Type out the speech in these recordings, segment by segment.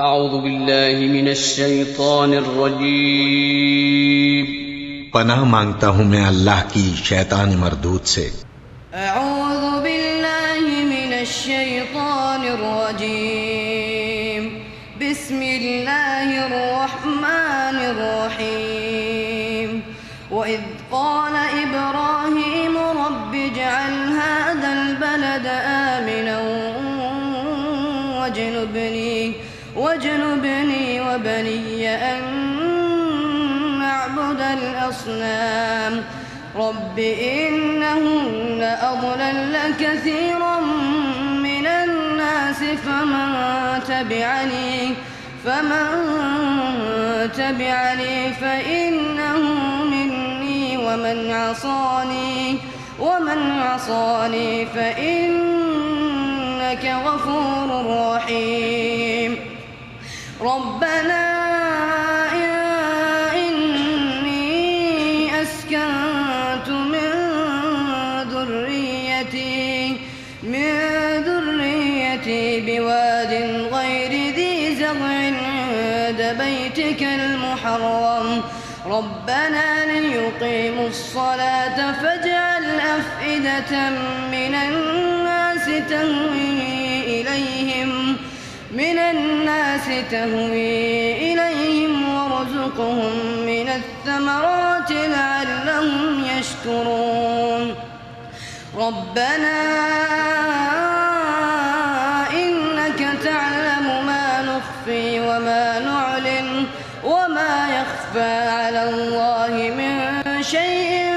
اعوذ باللہ من الشیطان الرجیم پناہ مانگتا ہوں میں اللہ کی شیطان مردود سے۔ اعوذ باللہ من الشیطان الرجیم بسم اللہ الرحمن الرحیم وَإِذْ قَالَ إِبْرَاهِيمُ رَبِّ اجْعَلْ هَذَا الْبَلَدَ آمِنًا واجنبني وبني أن نعبد الأصنام رب إنهن أضللن كثيرا من الناس فمن تبعني فإنه مني ومن عصاني فإنك غفور رحيم ربنا إني أسكنت من ذريتي بواد غير ذي زرع عند بيتك المحرم ربنا ليقيموا الصلاة فاجعل أفئدة من الناس تهوي إليهم وارزقهم من الثمرات لعلهم يشكرون ربنا إنك تعلم ما نخفي وما نعلن وما يخفى على الله من شيء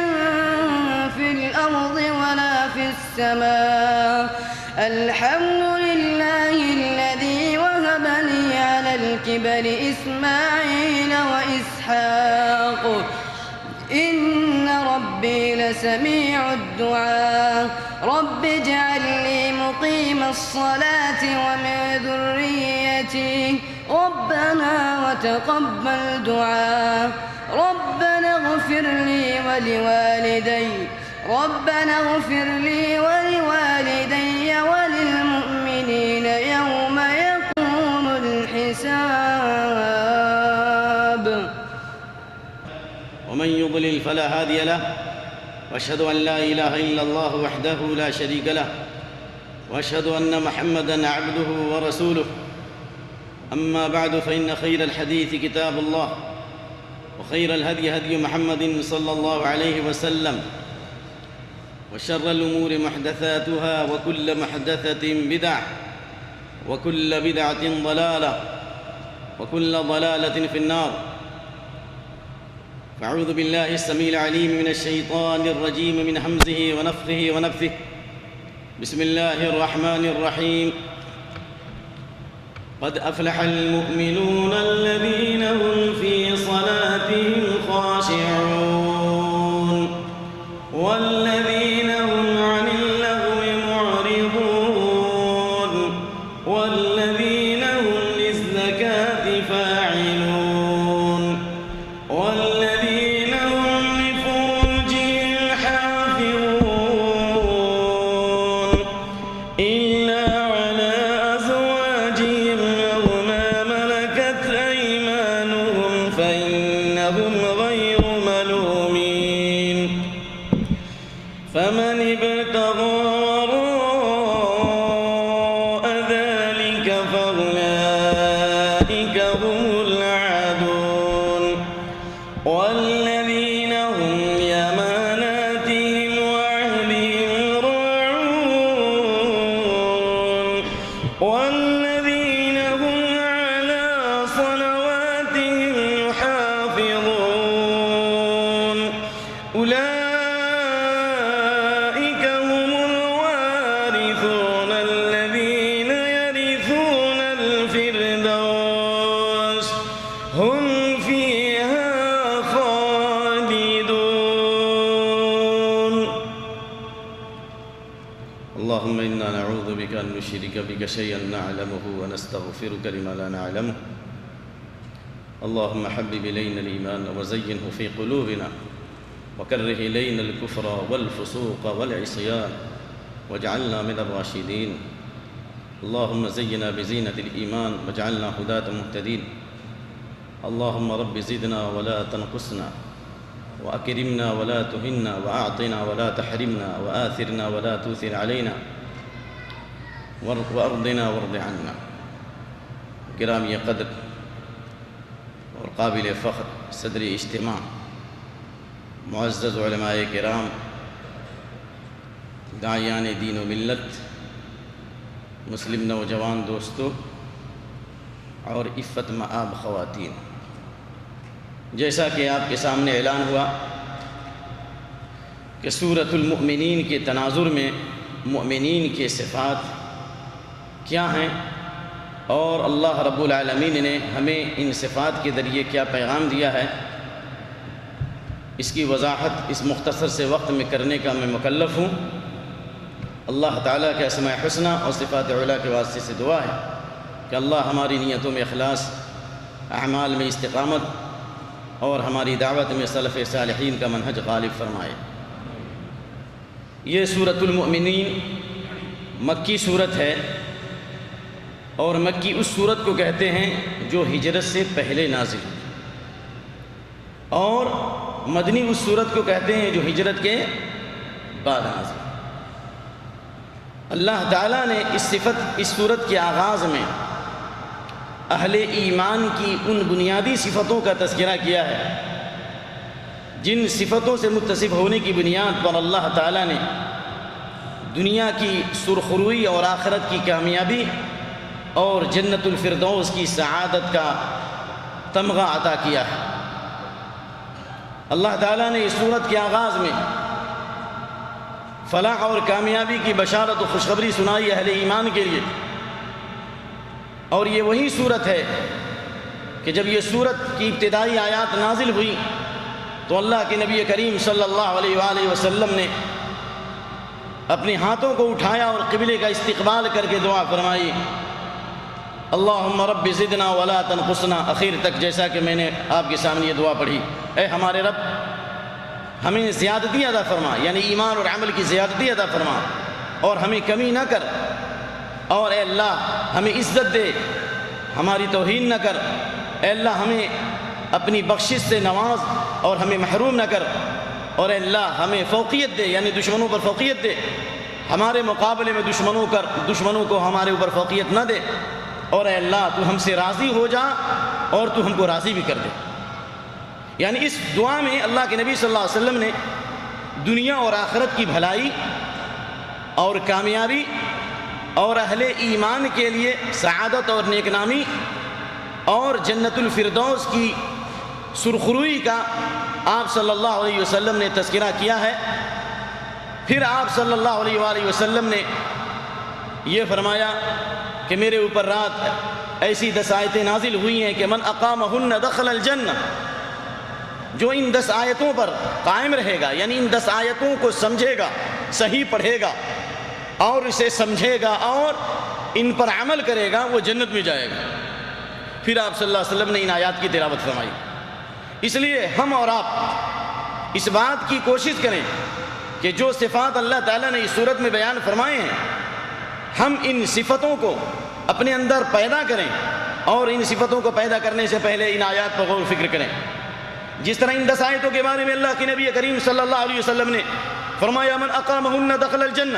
في الأرض ولا في السماء الحمد لله الذي وهب لي على الكبر إسماعيل وإسحاق إن ربي لسميع الدعاء رب اجعل لي مقيم الصلاة ومن ذريتي ربنا وتقبل دعاء ربنا اغفر لي ولوالدي وللمؤمنين يوم يقوم الحساب ومن يضلل فلا هادي له واشهد ان لا اله الا الله وحده لا شريك له واشهد ان محمدا عبده ورسوله اما بعد فان خير الحديث كتاب الله وخير الهدي هدي محمد صلى الله عليه وسلم وشر الامور محدثاتها وكل محدثة بدعة وكل بدعة ضلالة وكل ضلالة في النار فأعوذ بالله السميع العليم من الشيطان الرجيم من همزه ونفخه ونفثه بسم الله الرحمن الرحيم قد أفلح المؤمنون الذين هم في صلاتهم خاشعون والذين هم عن اللغو معرضون والذين هم للزكاة فاعلون والذين هم لفروجهم حافظون إلا على أزواجهم أو ما ملكت أيمانهم فإنهم غير ملومين فمن ابتغى وراء ذلك فأولئك هم العادون والذين هم لأماناتهم وعهدهم راعون والذين هم على صلواتهم يحافظون أولئك هم الوارثون الذين يرثون الفردوس هم فيها خالدون اللهم إنا نعوذ بك أن نشرك بك شيئا نعلمه ونستغفرك لما لا نعلمه اللهم حبب إلينا الإيمان وزينه في قلوبنا وكره إلينا الكفر والفسوق والعصيان واجعلنا من الراشدين اللهم زينا بزينة الإيمان واجعلنا هداة مهتدين. اللهم رب زدنا ولا تنقصنا، وأكرمنا ولا تهنا، وأعطنا ولا تحرمنا، وآثرنا ولا تؤثر علينا، وأرضنا وارض عنا. گرامی قدر اور قابل فخر صدر اجتماع، معزز علماء کرام، داعیان دین و ملت، مسلم نوجوان دوستو اور عفت مآب خواتین، جیسا کہ آپ کے سامنے اعلان ہوا کہ سورۃ المؤمنین کے تناظر میں مؤمنین کے صفات کیا ہیں اور اللہ رب العالمین نے ہمیں ان صفات کے ذریعے کیا پیغام دیا ہے، اس کی وضاحت اس مختصر سے وقت میں کرنے کا میں مکلف ہوں۔ اللہ تعالیٰ کے اسماء حسنى اور صفات علیٰ کے واسطے سے دعا ہے کہ اللہ ہماری نیتوں میں اخلاص، اعمال میں استقامت اور ہماری دعوت میں سلف صالحین کا منہج غالب فرمائے۔ یہ سورۃ المؤمنین مکی صورت ہے، اور مکی اس صورت کو کہتے ہیں جو ہجرت سے پہلے نازل ہوئی، اور مدنی اس صورت کو کہتے ہیں جو ہجرت کے بعد نازل ہوئی۔ اللہ تعالیٰ نے اس صورت کے آغاز میں اہل ایمان کی ان بنیادی صفتوں کا تذکرہ کیا ہے جن صفتوں سے متصف ہونے کی بنیاد پر اللہ تعالیٰ نے دنیا کی سرخروئی اور آخرت کی کامیابی اور جنت الفردوس کی سعادت کا تمغہ عطا کیا ہے۔ اللہ تعالیٰ نے اس صورت کے آغاز میں فلاح اور کامیابی کی بشارت و خوشخبری سنائی اہل ایمان کے لیے، اور یہ وہی صورت ہے کہ جب یہ صورت کی ابتدائی آیات نازل ہوئی تو اللہ کے نبی کریم صلی اللہ علیہ وآلہ وسلم نے اپنے ہاتھوں کو اٹھایا اور قبلے کا استقبال کر کے دعا فرمائی، اللہم رب زدنا ولا تنقصنا، اخیر تک جیسا کہ میں نے آپ کے سامنے یہ دعا پڑھی۔ اے ہمارے رب، ہمیں زیادتی عطا فرما، یعنی ایمان اور عمل کی زیادتی عطا فرما، اور ہمیں کمی نہ کر، اور اے اللہ ہمیں عزت دے، ہماری توہین نہ کر، اے اللہ ہمیں اپنی بخشش سے نواز اور ہمیں محروم نہ کر، اور اے اللہ ہمیں فوقیت دے، یعنی دشمنوں پر فوقیت دے، ہمارے مقابلے میں دشمنوں کو ہمارے اوپر فوقیت نہ دے، اور اے اللہ تو ہم سے راضی ہو جا اور تو ہم کو راضی بھی کر دے۔ یعنی اس دعا میں اللہ کے نبی صلی اللہ علیہ وسلم نے دنیا اور آخرت کی بھلائی اور کامیابی اور اہل ایمان کے لیے سعادت اور نیک نامی اور جنت الفردوس کی سرخروئی کا آپ صلی اللہ علیہ وسلم نے تذکرہ کیا ہے۔ پھر آپ صلی اللہ علیہ وآلہ وسلم نے یہ فرمایا کہ میرے اوپر رات ایسی 10 آیتیں نازل ہوئی ہیں کہ من اقامہن دخل الجنہ، جو ان 10 آیتوں پر قائم رہے گا، یعنی ان 10 آیتوں کو سمجھے گا، صحیح پڑھے گا اور اسے سمجھے گا اور ان پر عمل کرے گا، وہ جنت میں جائے گا۔ پھر آپ صلی اللہ علیہ وسلم نے ان آیات کی تلاوت فرمائی۔ اس لیے ہم اور آپ اس بات کی کوشش کریں کہ جو صفات اللہ تعالیٰ نے اس صورت میں بیان فرمائے ہیں، ہم ان صفتوں کو اپنے اندر پیدا کریں، اور ان صفتوں کو پیدا کرنے سے پہلے ان آیات پر غور و فکر کریں۔ جس طرح ان 10 آیتوں کے بارے میں اللہ کے نبی کریم صلی اللہ علیہ وسلم نے فرمایا من اقامہن دخل الجنہ،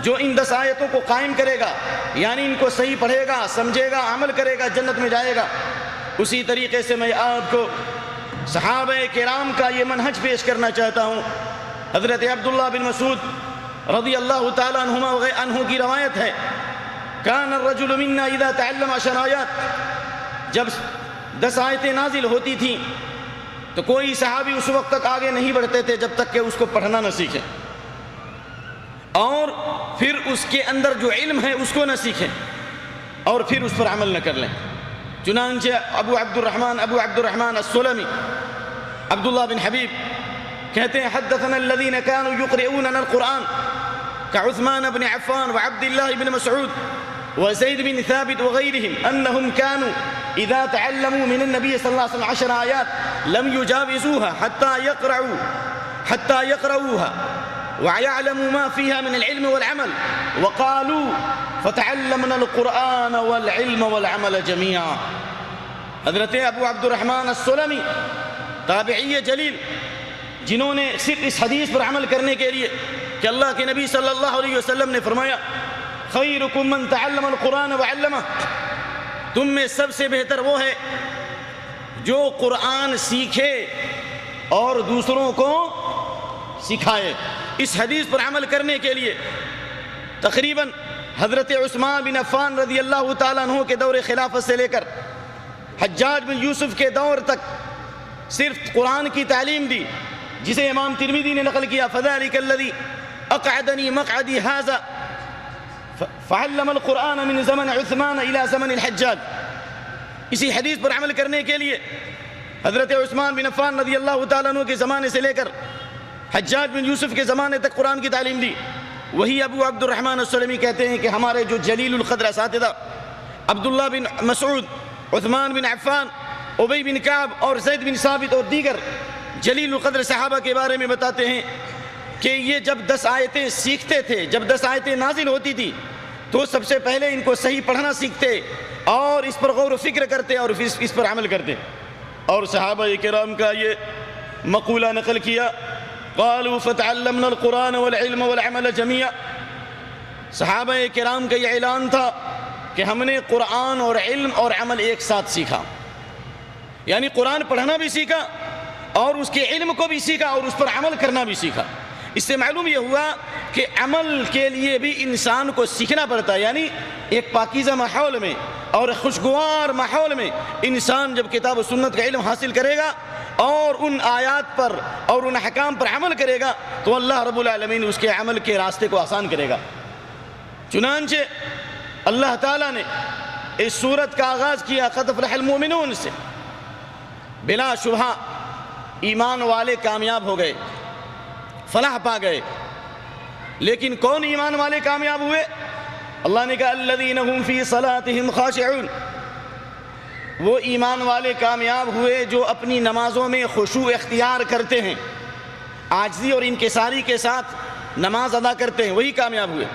جو ان 10 آیتوں کو قائم کرے گا، یعنی ان کو صحیح پڑھے گا، سمجھے گا، عمل کرے گا، جنت میں جائے گا۔ اسی طریقے سے میں آپ کو صحابہ کرام کا یہ منہج پیش کرنا چاہتا ہوں۔ حضرت عبداللہ بن مسعود رضی اللہ تعالیٰ عنہ کی روایت ہے، کان الرجل منا اذا تعلم 10 آیات، جب 10 آیتیں نازل ہوتی تھیں تو کوئی صحابی اس وقت تک آگے نہیں بڑھتے تھے جب تک کہ اس کو پڑھنا نہ سیکھیں، اور پھر اس کے اندر جو علم ہے اس کو نہ سیکھیں، اور پھر اس پر عمل نہ کر لیں۔ چنانچہ ابو عبد الرحمن السلمی عبداللہ بن حبیب کہتے ہیں حدثنا الذين كانوا يقرؤوننا القرآن كعثمان بن عفان وعبد الله بن مسعود وزيد بن ثابت وغيرهم أنهم كانوا إذا تعلموا من النبي صلى الله عليه وسلم 10 آيات لم يجاوزوها حتى يقرؤوها، ويعلموا ما فيها من العلم والعمل وقالوا فتعلمنا القرآن والعلم والعمل جميعا. حضرت ابو عبد الرحمن السلمی تابعی جلیل، جنہوں نے صرف اس حدیث پر عمل کرنے کے لیے کہ اللہ کے نبی صلی اللہ علیہ وسلم نے فرمایا خیرکم من تعلم القرآن وعلمہ، تم میں سب سے بہتر وہ ہے جو قرآن سیکھے اور دوسروں کو سکھائے. اس حدیث پر عمل کرنے کے لیے تقریباً حضرت عثمان بن عفان رضی اللہ تعالیٰ عنہ کے دور خلافت سے لے کر حجاج بن یوسف کے دور تک صرف قرآن کی تعلیم دی، جسے امام ترمذی نے نقل کیا فذلک الذی اقعدنی مقعدی ھذا فعلم القرآن من زمن عثمان الى زمن الحجاج. اسی حدیث پر عمل کرنے کے لیے حضرت عثمان بن عفان رضی اللہ تعالیٰ عنہ کے زمانے سے لے کر حجاج بن یوسف کے زمانے تک قرآن کی تعلیم دی. وہی ابو عبد الرحمن السلمی کہتے ہیں کہ ہمارے جو جلیل القدر اساتذہ عبداللہ بن مسعود، عثمان بن عفان، ابی بن کعب اور زید بن ثابت اور دیگر جلیل القدر صحابہ کے بارے میں بتاتے ہیں کہ یہ جب 10 آیتیں سیکھتے تھے، جب 10 آیتیں نازل ہوتی تھی تو سب سے پہلے ان کو صحیح پڑھنا سیکھتے اور اس پر غور و فکر کرتے اور اس پر عمل کرتے. اور صحابہ کرام کا یہ مقولہ نقل کیا قالوا فتعلمنا القرآن والعلم والعمل جميعا. صحابہ کرام کا یہ اعلان تھا کہ ہم نے قرآن اور علم اور عمل ایک ساتھ سیکھا، یعنی قرآن پڑھنا بھی سیکھا اور اس کے علم کو بھی سیکھا اور اس پر عمل کرنا بھی سیکھا. اس سے معلوم یہ ہوا کہ عمل کے لیے بھی انسان کو سیکھنا پڑتا ہے، یعنی ایک پاکیزہ ماحول میں اور خوشگوار ماحول میں انسان جب کتاب و سنت کا علم حاصل کرے گا اور ان آیات پر اور ان احکام پر عمل کرے گا تو اللہ رب العالمین اس کے عمل کے راستے کو آسان کرے گا. چنانچہ اللہ تعالیٰ نے اس سورت کا آغاز کیا قد افلح المؤمنون سے. بلا شبہ ایمان والے کامیاب ہو گئے، فلاح پا گئے. لیکن کون ایمان والے کامیاب ہوئے؟ اللہ نے کہا الذین هم فی صلاتهم خاشعون، وہ ایمان والے کامیاب ہوئے جو اپنی نمازوں میں خشوع اختیار کرتے ہیں، عاجزی اور انکساری کے ساتھ نماز ادا کرتے ہیں، وہی کامیاب ہوئے.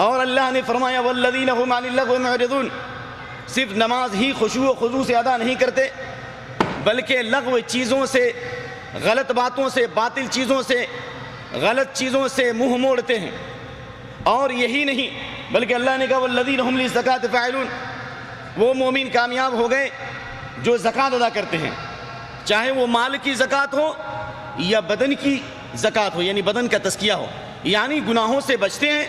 اور اللہ نے فرمایا والذین هم عن اللغو معرضون، صرف نماز ہی خشوع و خضوع سے ادا نہیں کرتے بلکہ لغو چیزوں سے، غلط باتوں سے، باطل چیزوں سے، غلط چیزوں سے منہ موڑتے ہیں. اور یہی نہیں بلکہ اللہ نے کہا والذین هم للزکاۃ فاعلون، وہ مومن کامیاب ہو گئے جو زکوٰۃ ادا کرتے ہیں، چاہے وہ مال کی زکوٰۃ ہو یا بدن کی زکوٰۃ ہو، یعنی بدن کا تزکیہ ہو، یعنی گناہوں سے بچتے ہیں،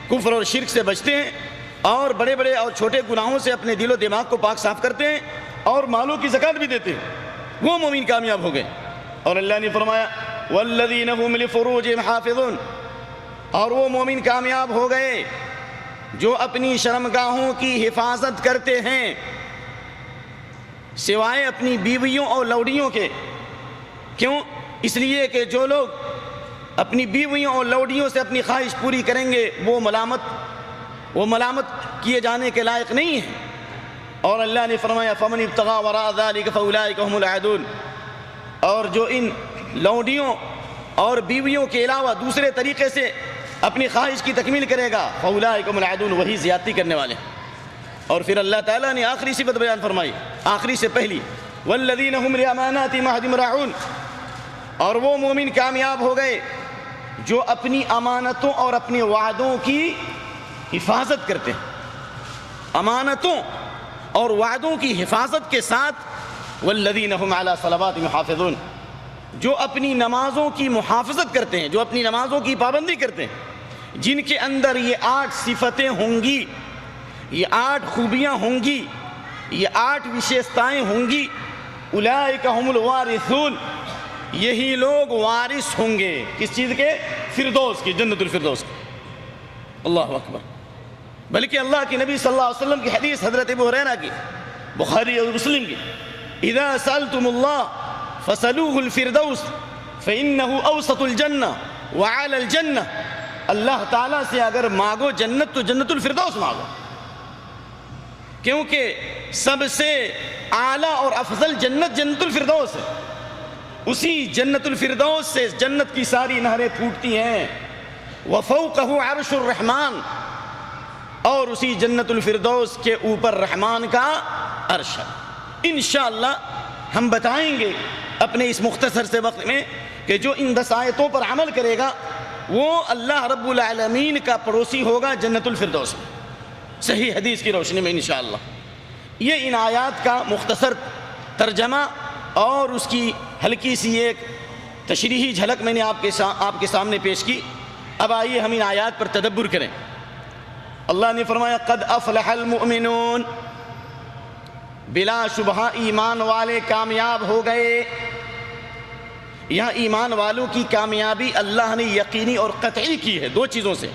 کفر اور شرک سے بچتے ہیں اور بڑے بڑے اور چھوٹے گناہوں سے اپنے دل و دماغ کو پاک صاف کرتے ہیں اور مالوں کی زکوٰۃ بھی دیتے ہیں، وہ مومن کامیاب ہو گئے. اور اللہ نے فرمایا والذین هم لفروجهم حافظون، اور وہ مومن کامیاب ہو گئے جو اپنی شرمگاہوں کی حفاظت کرتے ہیں سوائے اپنی بیویوں اور لوڈیوں کے. کیوں؟ اس لیے کہ جو لوگ اپنی بیویوں اور لوڈیوں سے اپنی خواہش پوری کریں گے وہ ملامت کیے جانے کے لائق نہیں ہیں. اور اللہ نے فرمایا فمن ابتغى وراء ذلك فاولئك هم العادون، اور جو ان لوڈیوں اور بیویوں کے علاوہ دوسرے طریقے سے اپنی خواہش کی تکمیل کرے گا فاولئک هم العادون، وہی زیادتی کرنے والے. اور پھر اللہ تعالیٰ نے آخری صفت بیان فرمائی، آخری سے پہلی والذین هم لاماناتهم وعهدهم راعون، اور وہ مومن کامیاب ہو گئے جو اپنی امانتوں اور اپنے وعدوں کی حفاظت کرتے ہیں. امانتوں اور وعدوں کی حفاظت کے ساتھ والذین هم علی صلواتهم یحافظون، جو اپنی نمازوں کی محافظت کرتے ہیں، جو اپنی نمازوں کی پابندی کرتے ہیں، جن کے اندر یہ 8 صفتیں ہوں گی، یہ 8 خوبیاں ہوں گی، یہ 8 وشیشتائیں ہوں گی. اولئک هم الوارثون، یہی لوگ وارث ہوں گے کس چیز کے؟ فردوس کی، جنت الفردوس کی. اللہ اکبر. بلکہ اللہ کے نبی صلی اللہ علیہ وسلم کی حدیث حضرت ابو ہریرہ کی، بخاری اور مسلم کی، اذا سألتم اللہ فسلوه الفردوس فإنه اوسط الجنہ وعلى الجنہ، اللہ تعالیٰ سے اگر مانگو جنت تو جنت الفردوس مانگو، کیونکہ سب سے اعلیٰ اور افضل جنت جنت الفردوس ہے. اسی جنت الفردوس سے جنت کی ساری نہریں پھوٹتی ہیں. وفوقہ عرش الرحمن، اور اسی جنت الفردوس کے اوپر رحمان کا عرش ہے. انشاءاللہ ہم بتائیں گے اپنے اس مختصر سے وقت میں کہ جو ان 10 آیتوں پر عمل کرے گا وہ اللہ رب العالمین کا پڑوسی ہوگا جنت الفردوس میں، صحیح حدیث کی روشنی میں انشاءاللہ. یہ ان آیات کا مختصر ترجمہ اور اس کی ہلکی سی ایک تشریحی جھلک میں نے آپ کے سامنے پیش کی. اب آئیے ہم ان آیات پر تدبر کریں. اللہ نے فرمایا قد افلح المؤمنون، بلا شبہ ایمان والے کامیاب ہو گئے. یہاں ایمان والوں کی کامیابی اللہ نے یقینی اور قطعی کی ہے 2 چیزوں سے.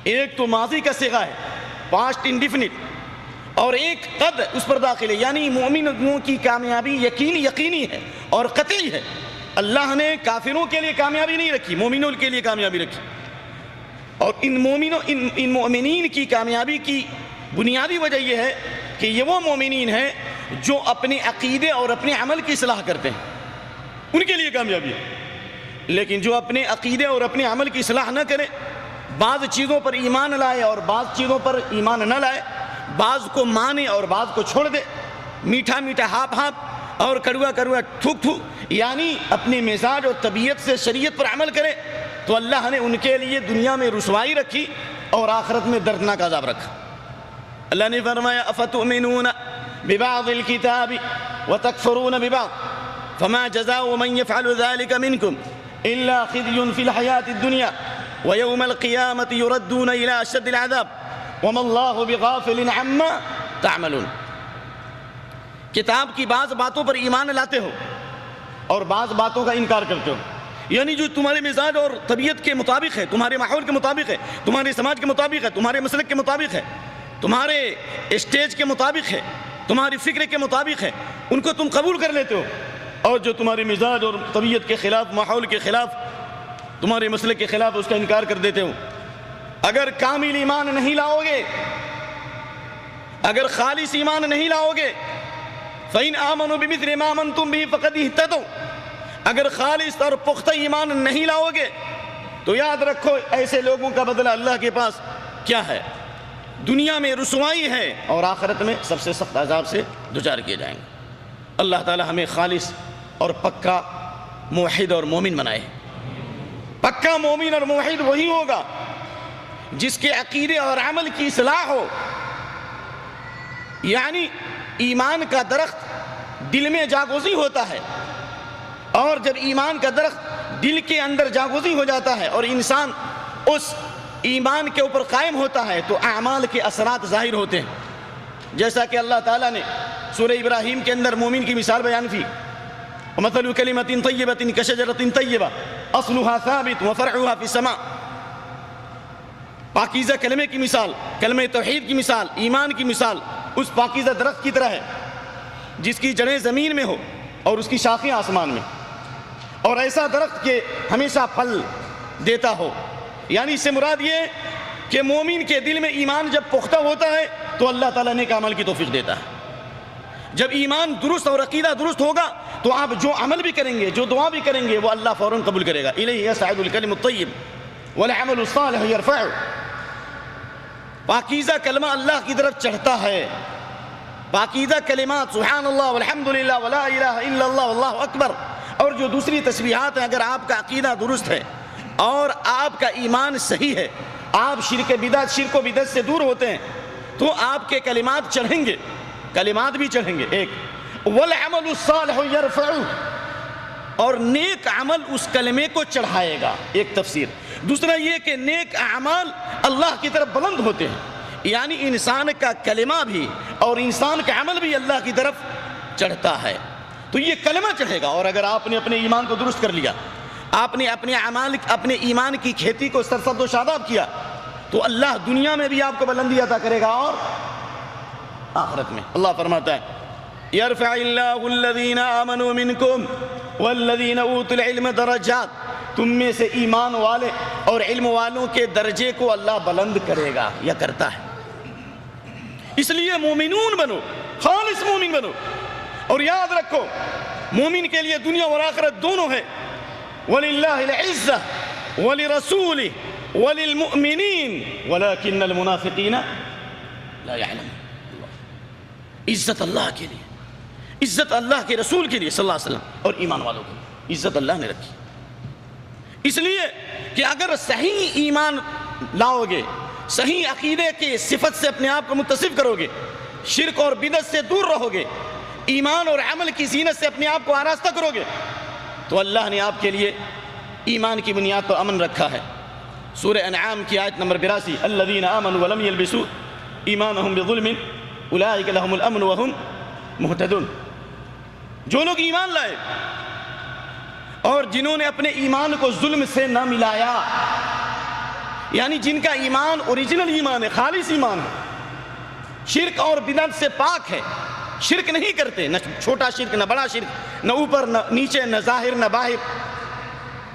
ایک تو ماضی کا صیغہ ہے پاسٹ انڈیفینٹ، اور ایک قد اس پر داخل ہے، یعنی مومنوں کی کامیابی یقینی ہے اور قطعی ہے. اللہ نے کافروں کے لیے کامیابی نہیں رکھی، مومنوں کے لیے کامیابی رکھی. اور ان مومنین کی کامیابی کی بنیادی وجہ یہ ہے کہ یہ وہ مومنین ہیں جو اپنے عقیدے اور اپنے عمل کی اصلاح کرتے ہیں، ان کے لیے کامیابی ہے. لیکن جو اپنے عقیدے اور اپنے عمل کی اصلاح نہ کرے، بعض چیزوں پر ایمان لائے اور بعض چیزوں پر ایمان نہ لائے، بعض کو مانے اور بعض کو چھوڑ دے، میٹھا میٹھا ہاپ ہاپ اور کڑوا کڑوا تھوک تھوک، یعنی اپنے مزاج اور طبیعت سے شریعت پر عمل کرے، تو اللہ نے ان کے لیے دنیا میں رسوائی رکھی اور آخرت میں دردناک عذاب رکھا. اللہ نے فرمایا افتؤمنون ببعض الكتاب وتكفرون ببعض فما جزاء من يفعل ذلك منكم الا خزي في الحياة الدنيا ويوم القيامة يردون الى اشد العذاب وما الله بغافل عما تعملون. کتاب کی بعض باتوں پر ایمان لاتے ہو اور بعض باتوں کا انکار کرتے ہو، یعنی جو تمہارے مزاج اور طبیعت کے مطابق ہے، تمہارے ماحول کے مطابق ہے، تمہارے سماج کے مطابق ہے، تمہارے مسلک کے مطابق ہے، تمہارے اسٹیج کے مطابق ہے، تمہاری فکر کے مطابق ہے، ان کو تم قبول کر لیتے ہو. اور جو تمہارے مزاج اور طبیعت کے خلاف، ماحول کے خلاف، تمہارے مسلک کے خلاف، اس کا انکار کر دیتے ہو. اگر کامل ایمان نہیں لاؤ گے، اگر خالص ایمان نہیں لاؤ گے، فَإِنْ آمَنُوا بِمِثْلِ مَا آمَنْتُمْ بِهِ فَقَدْ اهْتَدَوْا، اگر خالص اور پختہ ایمان نہیں لاؤ گے تو یاد رکھو ایسے لوگوں کا بدلہ اللہ کے پاس کیا ہے، دنیا میں رسوائی ہے اور آخرت میں سب سے سخت عذاب سے دوچار کیے جائیں گے. اللہ تعالی ہمیں خالص اور پکا موحد اور مومن بنائے. پکا مومن اور موحد وہی ہوگا جس کے عقیدے اور عمل کی اصلاح ہو، یعنی ایمان کا درخت دل میں جاگوزی ہوتا ہے، اور جب ایمان کا درخت دل کے اندر جاگوزی ہو جاتا ہے اور انسان اس ایمان کے اوپر قائم ہوتا ہے تو اعمال کے اثرات ظاہر ہوتے ہیں. جیسا کہ اللہ تعالیٰ نے سورہ ابراہیم کے اندر مومن کی مثال بیان کی، وَمَثَلُ كَلِمَةٍ طَيِّبَةٍ كَشَجَرَةٍ طَيِّبَةٍ أَصْلُهَا ثَابِتٌ وَفَرْعُهَا فِي السَّمَاءِ. پاکیزہ کلمے کی مثال، کلمہ توحید کی مثال، ایمان کی مثال اس پاکیزہ درخت کی طرح ہے جس کی جڑیں زمین میں ہو اور اس کی شاخیں آسمان میں، اور ایسا درخت کہ ہمیشہ پھل دیتا ہو. یعنی اس سے مراد یہ کہ مومن کے دل میں ایمان جب پختہ ہوتا ہے تو اللہ تعالیٰ نیک عمل کی توفیق دیتا ہے. جب ایمان درست اور عقیدہ درست ہوگا تو آپ جو عمل بھی کریں گے، جو دعا بھی کریں گے، وہ اللہ فوراً قبول کرے گا. الیہ یصعد الکلم الطیب والعمل الصالح یرفعہ. پاکیزہ کلمہ اللہ کی طرف چڑھتا ہے. پاکیزہ کلمات سبحان اللہ والحمدللہ ولا الہ الا اللہ واللہ اکبر اور جو دوسری تسبیحات ہیں، اگر آپ کا عقیدہ درست ہے اور آپ کا ایمان صحیح ہے، آپ شرک و بدعت سے دور ہوتے ہیں، تو آپ کے کلمات چڑھیں گے، کلمات بھی چڑھیں گے. ایک والعمل الصالح یرفعہ، اور نیک عمل اس کلمے کو چڑھائے گا، ایک تفسیر. دوسرا یہ کہ نیک اعمال اللہ کی طرف بلند ہوتے ہیں، یعنی انسان کا کلمہ بھی اور انسان کا عمل بھی اللہ کی طرف چڑھتا ہے. تو یہ کلمہ چڑھے گا. اور اگر آپ نے اپنے ایمان کو درست کر لیا، آپ نے اپنے ایمان کی کھیتی کو سرسبز و شاداب کیا، تو اللہ دنیا میں بھی آپ کو بلندی عطا کرے گا اور آخرت میں. اللہ فرماتا ہے یرفع اللہ الذین آمنوا منکم والذین اوتوا العلم درجات، تم میں سے ایمان والے اور علم والوں کے درجے کو اللہ بلند کرے گا یا کرتا ہے. اس لیے مومنون بنو، خالص مومن بنو. اور یاد رکھو مومن کے لیے دنیا اور آخرت دونوں ہے. وَلِلَّهِ الْعِزَّةُ وَلِرَسُولِهِ وَلِلْمُؤْمِنِينَ وَلَكِنَّ الْمُنَافِقِينَ لَا يَعْلَمُونَ. عزت اللہ کے لیے، عزت اللہ کے رسول کے لیے صلی اللہ علیہ وسلم اور ایمان والوں کے لیے عزت اللہ نے رکھی. اس لیے کہ اگر صحیح ایمان لاؤ گے، صحیح عقیدے کی صفت سے اپنے آپ کو متصف کرو گے، شرک اور بدعت سے دور رہو گے، ایمان اور عمل کی زینت سے اپنے آپ کو آراستہ کرو گے، تو اللہ نے آپ کے لیے ایمان کی بنیاد پر امن رکھا ہے. سورہ انعام کی آیت نمبر 82 الذین آمنوا ولم یلبسوا ایمانہم بظلم اولئک لہم الامن وہم مہتدون. جو لوگ ایمان لائے اور جنہوں نے اپنے ایمان کو ظلم سے نہ ملایا، یعنی جن کا ایمان اوریجنل ایمان ہے، خالص ایمان ہے، شرک اور بدعت سے پاک ہے، شرک نہیں کرتے، نہ چھوٹا شرک نہ بڑا شرک، نہ اوپر نہ نیچے، نہ ظاہر نہ باہر،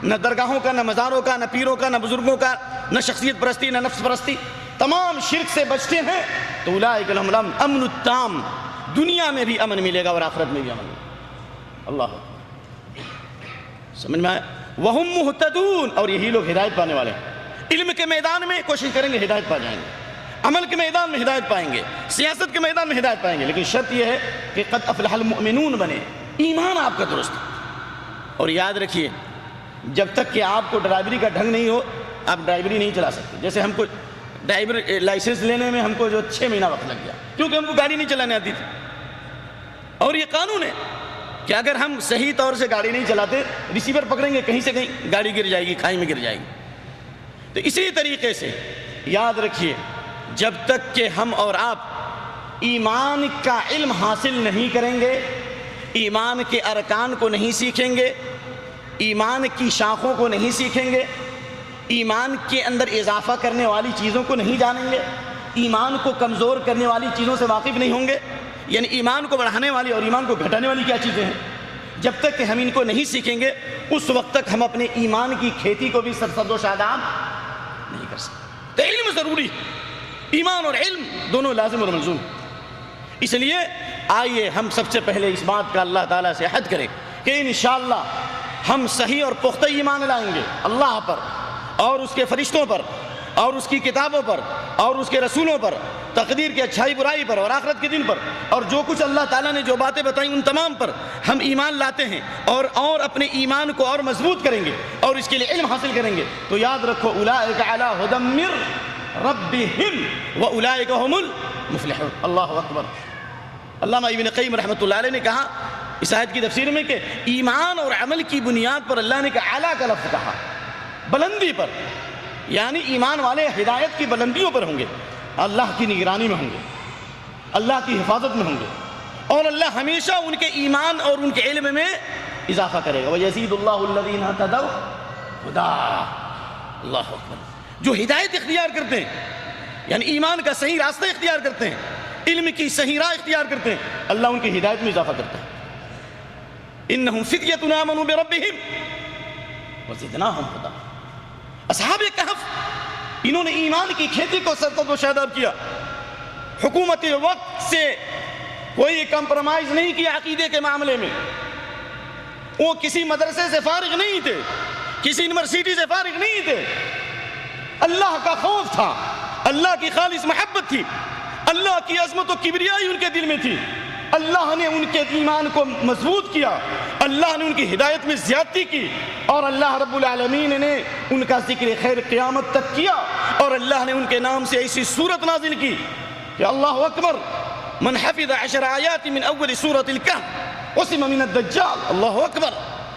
نہ درگاہوں کا، نہ مزاروں کا، نہ پیروں کا، نہ بزرگوں کا، نہ شخصیت پرستی، نہ نفس پرستی، تمام شرک سے بچتے ہیں تو اولئک لہم الامن التام. دنیا میں بھی امن ملے گا اور آخرت میں بھی امن ملے گا. اللہ سمجھ میں آیا؟ وہم مہتدون، اور یہی لوگ ہدایت پانے والے ہیں. علم کے میدان میں کوشش کریں گے ہدایت پا جائیں گے، عمل کے میدان میں ہدایت پائیں گے، سیاست کے میدان میں ہدایت پائیں گے، لیکن شرط یہ ہے کہ قد افلح المؤمنون بنے، ایمان آپ کا درست. اور یاد رکھیے جب تک کہ آپ کو ڈرائیوری کا ڈھنگ نہیں ہو آپ ڈرائیوری نہیں چلا سکتے. جیسے ہم کو ڈرائیور لائسنس لینے میں ہم کو جو 6 مہینہ وقت لگ گیا کیونکہ ہم کو گاڑی نہیں چلانے آتی تھی. اور یہ قانون ہے کہ اگر ہم صحیح طور سے گاڑی نہیں چلاتے، ریسیور پکڑیں گے، کہیں سے کہیں گاڑی گر جائے گی، کھائی میں گر جائے گی. تو اسی طریقے سے یاد رکھیے جب تک کہ ہم اور آپ ایمان کا علم حاصل نہیں کریں گے، ایمان کے ارکان کو نہیں سیکھیں گے، ایمان کی شاخوں کو نہیں سیکھیں گے، ایمان کے اندر اضافہ کرنے والی چیزوں کو نہیں جانیں گے، ایمان کو کمزور کرنے والی چیزوں سے واقف نہیں ہوں گے، یعنی ایمان کو بڑھانے والی اور ایمان کو گھٹانے والی کیا چیزیں ہیں، جب تک کہ ہم ان کو نہیں سیکھیں گے اس وقت تک ہم اپنے ایمان کی کھیتی کو بھی سرسبز و شاداب نہیں کر سکتے. تو علم ضروری، ایمان اور علم دونوں لازم اور ملزوم. اس لیے آئیے ہم سب سے پہلے اس بات کا اللہ تعالیٰ سے عہد کریں کہ انشاءاللہ ہم صحیح اور پختہ ایمان لائیں گے اللہ پر اور اس کے فرشتوں پر اور اس کی کتابوں پر اور اس کے رسولوں پر، تقدیر کی اچھائی برائی پر اور آخرت کے دن پر، اور جو کچھ اللہ تعالیٰ نے جو باتیں بتائیں ان تمام پر ہم ایمان لاتے ہیں اور اپنے ایمان کو اور مضبوط کریں گے اور اس کے لیے علم حاصل کریں گے. تو یاد رکھو اولئک علی ھدی من ربہم واولئک ھم المفلحون. اللہ اکبر. علامہ ابن قیم رحمۃ اللہ علیہ نے کہا اس آیت کی تفسیر میں کہ ایمان اور عمل کی بنیاد پر اللہ نے کہا اعلیٰ کا لفظ کہا، بلندی پر، یعنی ایمان والے ہدایت کی بلندیوں پر ہوں گے، اللہ کی نگرانی میں ہوں گے، اللہ کی حفاظت میں ہوں گے، اور اللہ ہمیشہ ان کے ایمان اور ان کے علم میں اضافہ کرے گا. وَيَزِيدُ اللَّهُ الَّذِينَ اهْتَدَوْا هُدًى. اللہ اکبر. جو ہدایت اختیار کرتے ہیں یعنی ایمان کا صحیح راستہ اختیار کرتے ہیں، علم کی صحیح راہ اختیار کرتے ہیں، اللہ ان کی ہدایت میں اضافہ کرتا ہے. انہم فتیۃ آمنوا بربہم وزدناہم ھدی. اصحاب کہف انہوں نے ایمان کی کھیتی کو سرسبز و شاداب کیا، حکومت وقت سے کوئی کمپرومائز نہیں کیا عقیدے کے معاملے میں. وہ کسی مدرسے سے فارغ نہیں تھے، کسی یونیورسٹی سے فارغ نہیں تھے. اللہ کا خوف تھا، اللہ کی خالص محبت تھی، اللہ کی عظمت و کبریائی ان کے دل میں تھی. اللہ نے ان کے ایمان کو مضبوط کیا، اللہ نے ان کی ہدایت میں زیادتی کی، اور اللہ رب العالمین نے ان کا ذکر خیر قیامت تک کیا، اور اللہ نے ان کے نام سے ایسی سورت نازل کی کہ اللہ اکبر. من حفظ 10 آیات من اول سورۃ الکہف عصم من الدجال. اللہ اکبر.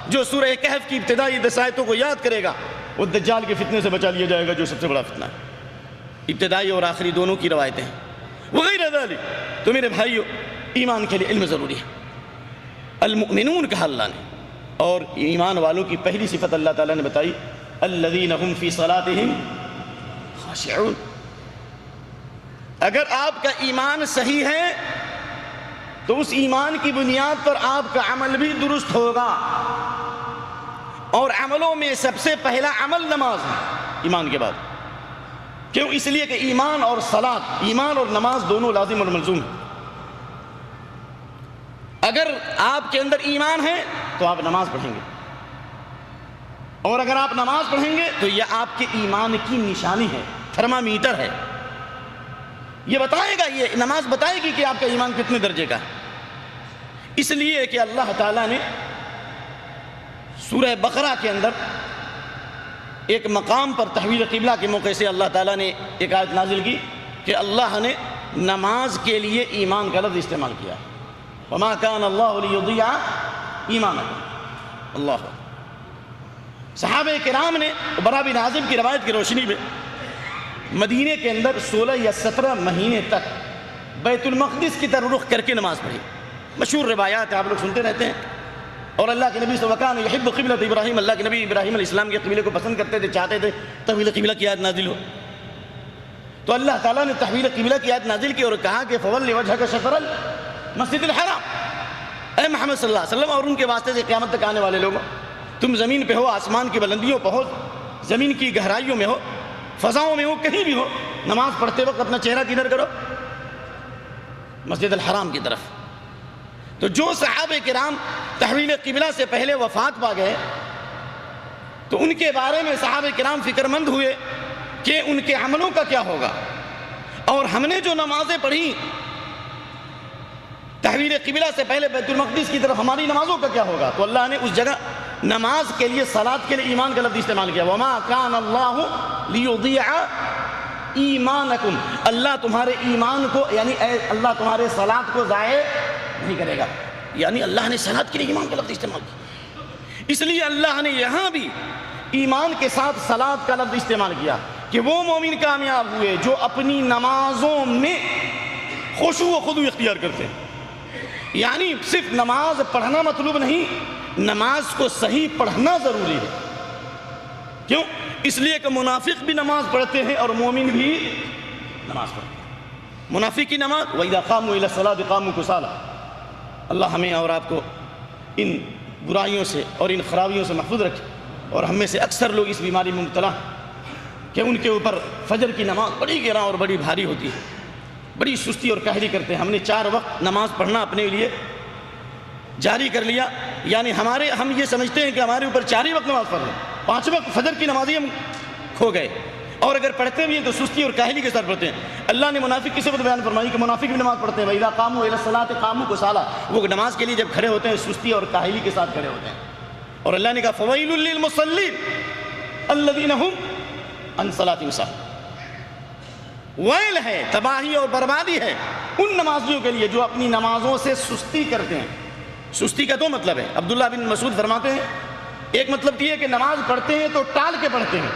جو سورہ کہف کی ابتدائی 10 آیتوں کو یاد کرے گا وہ دجال کے فتنے سے بچا لیا جائے گا جو سب سے بڑا فتنہ ہے. ابتدائی اور آخری دونوں کی روایتیں ہیں. وغیرہ ذالک. تو میرے بھائیو ایمان کے لیے علم ضروری ہے. المؤمنون کہا اللہ نے، اور ایمان والوں کی پہلی صفت اللہ تعالیٰ نے بتائی الذین هم فی صلاتہم خاشعون. اگر آپ کا ایمان صحیح ہے تو اس ایمان کی بنیاد پر آپ کا عمل بھی درست ہوگا، اور عملوں میں سب سے پہلا عمل نماز ہے ایمان کے بعد. کیوں؟ اس لیے کہ ایمان اور صلاۃ، ایمان اور نماز دونوں لازم اور ملزوم ہیں. اگر آپ کے اندر ایمان ہے تو آپ نماز پڑھیں گے، اور اگر آپ نماز پڑھیں گے تو یہ آپ کے ایمان کی نشانی ہے، تھرمامیٹر ہے، یہ بتائے گا، یہ نماز بتائے گی کہ آپ کا ایمان کتنے درجے کا ہے۔ اس لیے کہ اللہ تعالیٰ نے سورہ بقرہ کے اندر ایک مقام پر تحویل قبلہ کے موقع سے اللہ تعالیٰ نے ایک آیت نازل کی کہ اللہ نے نماز کے لیے ایمان کا لفظ استعمال کیا، وما کان اللہ لیضیع ایمانکم۔ اللہ، صحابہ کرام نے برا بن عازب کی روایت کی روشنی میں مدینے کے اندر 16 یا 17 مہینے تک بیت المقدس کی طرف رخ کر کے نماز پڑھی، مشہور روایات آپ لوگ سنتے رہتے ہیں۔ اور اللہ کے نبی صلی اللہ علیہ وسلم یحب قبلۃ ابراہیم، اللہ کے نبی ابراہیم علیہ السلام کے قبلے کو پسند کرتے تھے، چاہتے تھے تحویل قبلہ کی آیت نازل ہو، تو اللہ تعالیٰ نے تحویل قبلہ کی آیت نازل کی اور کہا کہ فول وجہک شطر المسجد الحرام، اے محمد صلی اللہ علیہ وسلم اور ان کے واسطے سے قیامت تک آنے والے لوگوں، تم زمین پہ ہو، آسمان کی بلندیوں پہ ہو، زمین کی گہرائیوں میں ہو، فضاؤں میں ہو، کہیں بھی ہو، نماز پڑھتے وقت اپنا چہرہ کدھر کرو؟ مسجد الحرام کی طرف۔ تو جو صحابہ کرام تحویل قبلہ سے پہلے وفات پا گئے تو ان کے بارے میں صحابہ کرام فکر مند ہوئے کہ ان کے عملوں کا کیا ہوگا، اور ہم نے جو نمازیں پڑھی تحویل قبلہ سے پہلے بیت المقدس کی طرف، ہماری نمازوں کا کیا ہوگا؟ تو اللہ نے اس جگہ نماز کے لیے، صلاۃ کے لیے ایمان کا لفظ استعمال کیا، وما کان اللہ لیضیع ایمانکم، اللہ تمہارے ایمان کو، یعنی اللہ تمہارے صلاۃ کو ضائع نہیں کرے گا، یعنی اللہ نے صلاۃ کے لیے ایمان کا لفظ استعمال کیا۔ اس لیے اللہ نے یہاں بھی ایمان کے ساتھ صلاۃ کا لفظ استعمال کیا کہ وہ مومن کامیاب ہوئے جو اپنی نمازوں میں خشوع و خضوع اختیار کرتے ہیں، یعنی صرف نماز پڑھنا مطلوب نہیں، نماز کو صحیح پڑھنا ضروری ہے۔ کیوں؟ اس لیے کہ منافق بھی نماز پڑھتے ہیں اور مومن بھی نماز پڑھتے ہیں۔ منافق کی نماز وَإِذَا قَامُوا إِلَى الصَّلَاةِ قَامُوا كُسَالَىٰ، اللہ ہمیں اور آپ کو ان برائیوں سے اور ان خرابیوں سے محفوظ رکھے۔ اور ہم میں سے اکثر لوگ اس بیماری میں مبتلا کہ ان کے اوپر فجر کی نماز بڑی گراں اور بڑی بھاری ہوتی ہے، بڑی سستی اور کاہلی کرتے ہیں۔ ہم نے 4 وقت نماز پڑھنا اپنے لیے جاری کر لیا، یعنی ہم یہ سمجھتے ہیں کہ ہمارے اوپر 4 ہی وقت نماز پڑھ رہے ہیں، 5 وقت فجر کی نماز ہی ہم کھو گئے، اور اگر پڑھتے بھی ہیں تو سستی اور کاہلی کے ساتھ پڑھتے ہیں۔ اللہ نے منافق کی صفت بیان فرمائی کہ منافق بھی نماز پڑھتے ہیں، وَإِذَا قَامُوا إِلَى الصَّلَاةِ قَامُوا كُسَالَىٰ، وہ نماز کے لیے جب کھڑے ہوتے ہیں سستی اور کاہلی کے ساتھ کھڑے ہوتے ہیں۔ اور اللہ نے کہا فَوَيْلٌ لِّلْمُصَلِّينَ الَّذِينَ هُمْ عَنْ صَلَاتِهِمْ سَاهُونَ، ویل ہے، تباہی اور بربادی ہے ان نمازیوں کے لیے جو اپنی نمازوں سے سستی کرتے ہیں۔ سستی کا 2 مطلب ہے، عبداللہ بن مسعود فرماتے ہیں، ایک مطلب یہ ہے کہ نماز پڑھتے ہیں تو ٹال کے پڑھتے ہیں،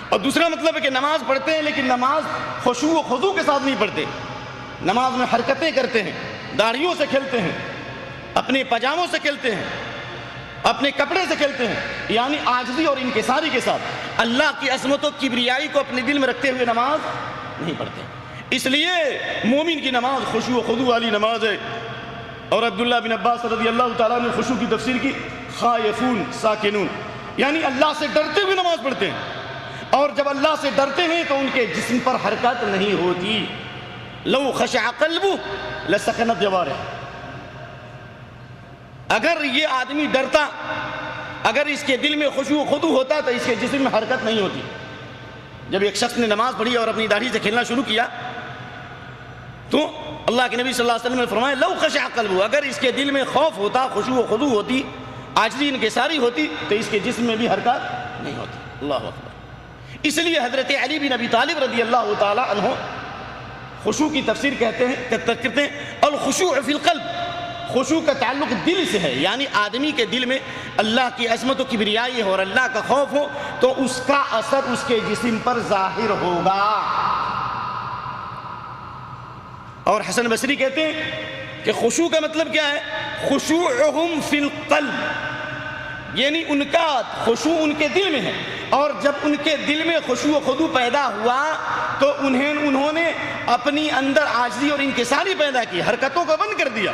اور دوسرا مطلب ہے کہ نماز پڑھتے ہیں لیکن نماز خشوع و خضوع کے ساتھ نہیں پڑھتے، نماز میں حرکتیں کرتے ہیں، داڑھیوں سے کھیلتے ہیں، اپنے پاجاموں سے کھیلتے ہیں، اپنے کپڑے سے کھیلتے ہیں، یعنی عاجزی اور انکساری کے ساتھ اللہ کی عظمت و کبریائی کو اپنے دل میں رکھتے ہوئے نماز نہیں پڑھتے۔ اس لیے مومن کی نماز خشوع و خضوع والی نماز ہے۔ اور عبداللہ بن عباس رضی اللہ تعالیٰ نے خشوع کی تفسیر کی، خائفون ساکنون، یعنی اللہ سے ڈرتے ہوئے نماز پڑھتے ہیں، اور جب اللہ سے ڈرتے ہیں تو ان کے جسم پر حرکت نہیں ہوتی۔ لو خشع قلبہ لسکنت جوارح، اگر یہ آدمی ڈرتا، اگر اس کے دل میں خشوع و خضوع ہوتا تو اس کے جسم میں حرکت نہیں ہوتی۔ جب ایک شخص نے نماز پڑھی اور اپنی داڑھی سے کھیلنا شروع کیا تو اللہ کے نبی صلی اللہ علیہ وسلم نے فرمایا لو خشع قلبہ، اگر اس کے دل میں خوف ہوتا، خشوع و خضوع ہوتی، عاجزی انکساری ہوتی تو اس کے جسم میں بھی حرکت نہیں ہوتی۔ اللہ اکبر۔ اس لیے حضرت علی بن ابی طالب رضی اللہ تعالی عنہ خشوع کی تفسیر کرتے ہیں الخشوع فی القلب، خشوع کا تعلق دل سے ہے، یعنی آدمی کے دل میں اللہ کی عظمت و کبریائی ہو اور اللہ کا خوف ہو تو اس کا اثر اس کے جسم پر ظاہر ہوگا۔ اور حسن بصری کہتے ہیں کہ خشوع کا مطلب کیا ہے؟ خشوعہم فی القلب، یعنی ان کا خشوع ان کے دل میں ہے، اور جب ان کے دل میں خشوع و خضوع پیدا ہوا تو انہوں نے اپنی اندر عاجزی اور انکساری پیدا کی، حرکتوں کو بند کر دیا۔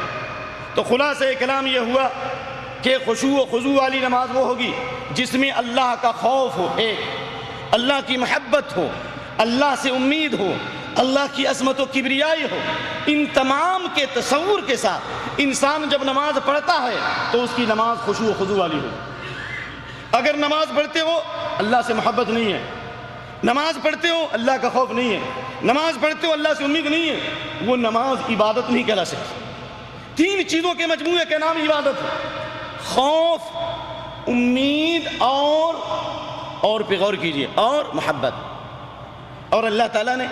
تو خلاصہ کلام یہ ہوا کہ خشوع و خضوع والی نماز وہ ہوگی جس میں اللہ کا خوف ہو، ایک اللہ کی محبت ہو، اللہ سے امید ہو، اللہ کی عظمت و کبریائی ہو، ان تمام کے تصور کے ساتھ انسان جب نماز پڑھتا ہے تو اس کی نماز خشوع و خضوع والی ہو. اگر نماز پڑھتے ہو اللہ سے محبت نہیں ہے، نماز پڑھتے ہو اللہ کا خوف نہیں ہے، نماز پڑھتے ہو اللہ سے امید نہیں ہے، وہ نماز عبادت نہیں کہلا سکتی. 3 چیزوں کے مجموعے کا نام عبادت ہے: خوف، امید اور پہ غور کیجئے، اور محبت. اور اللہ تعالیٰ نے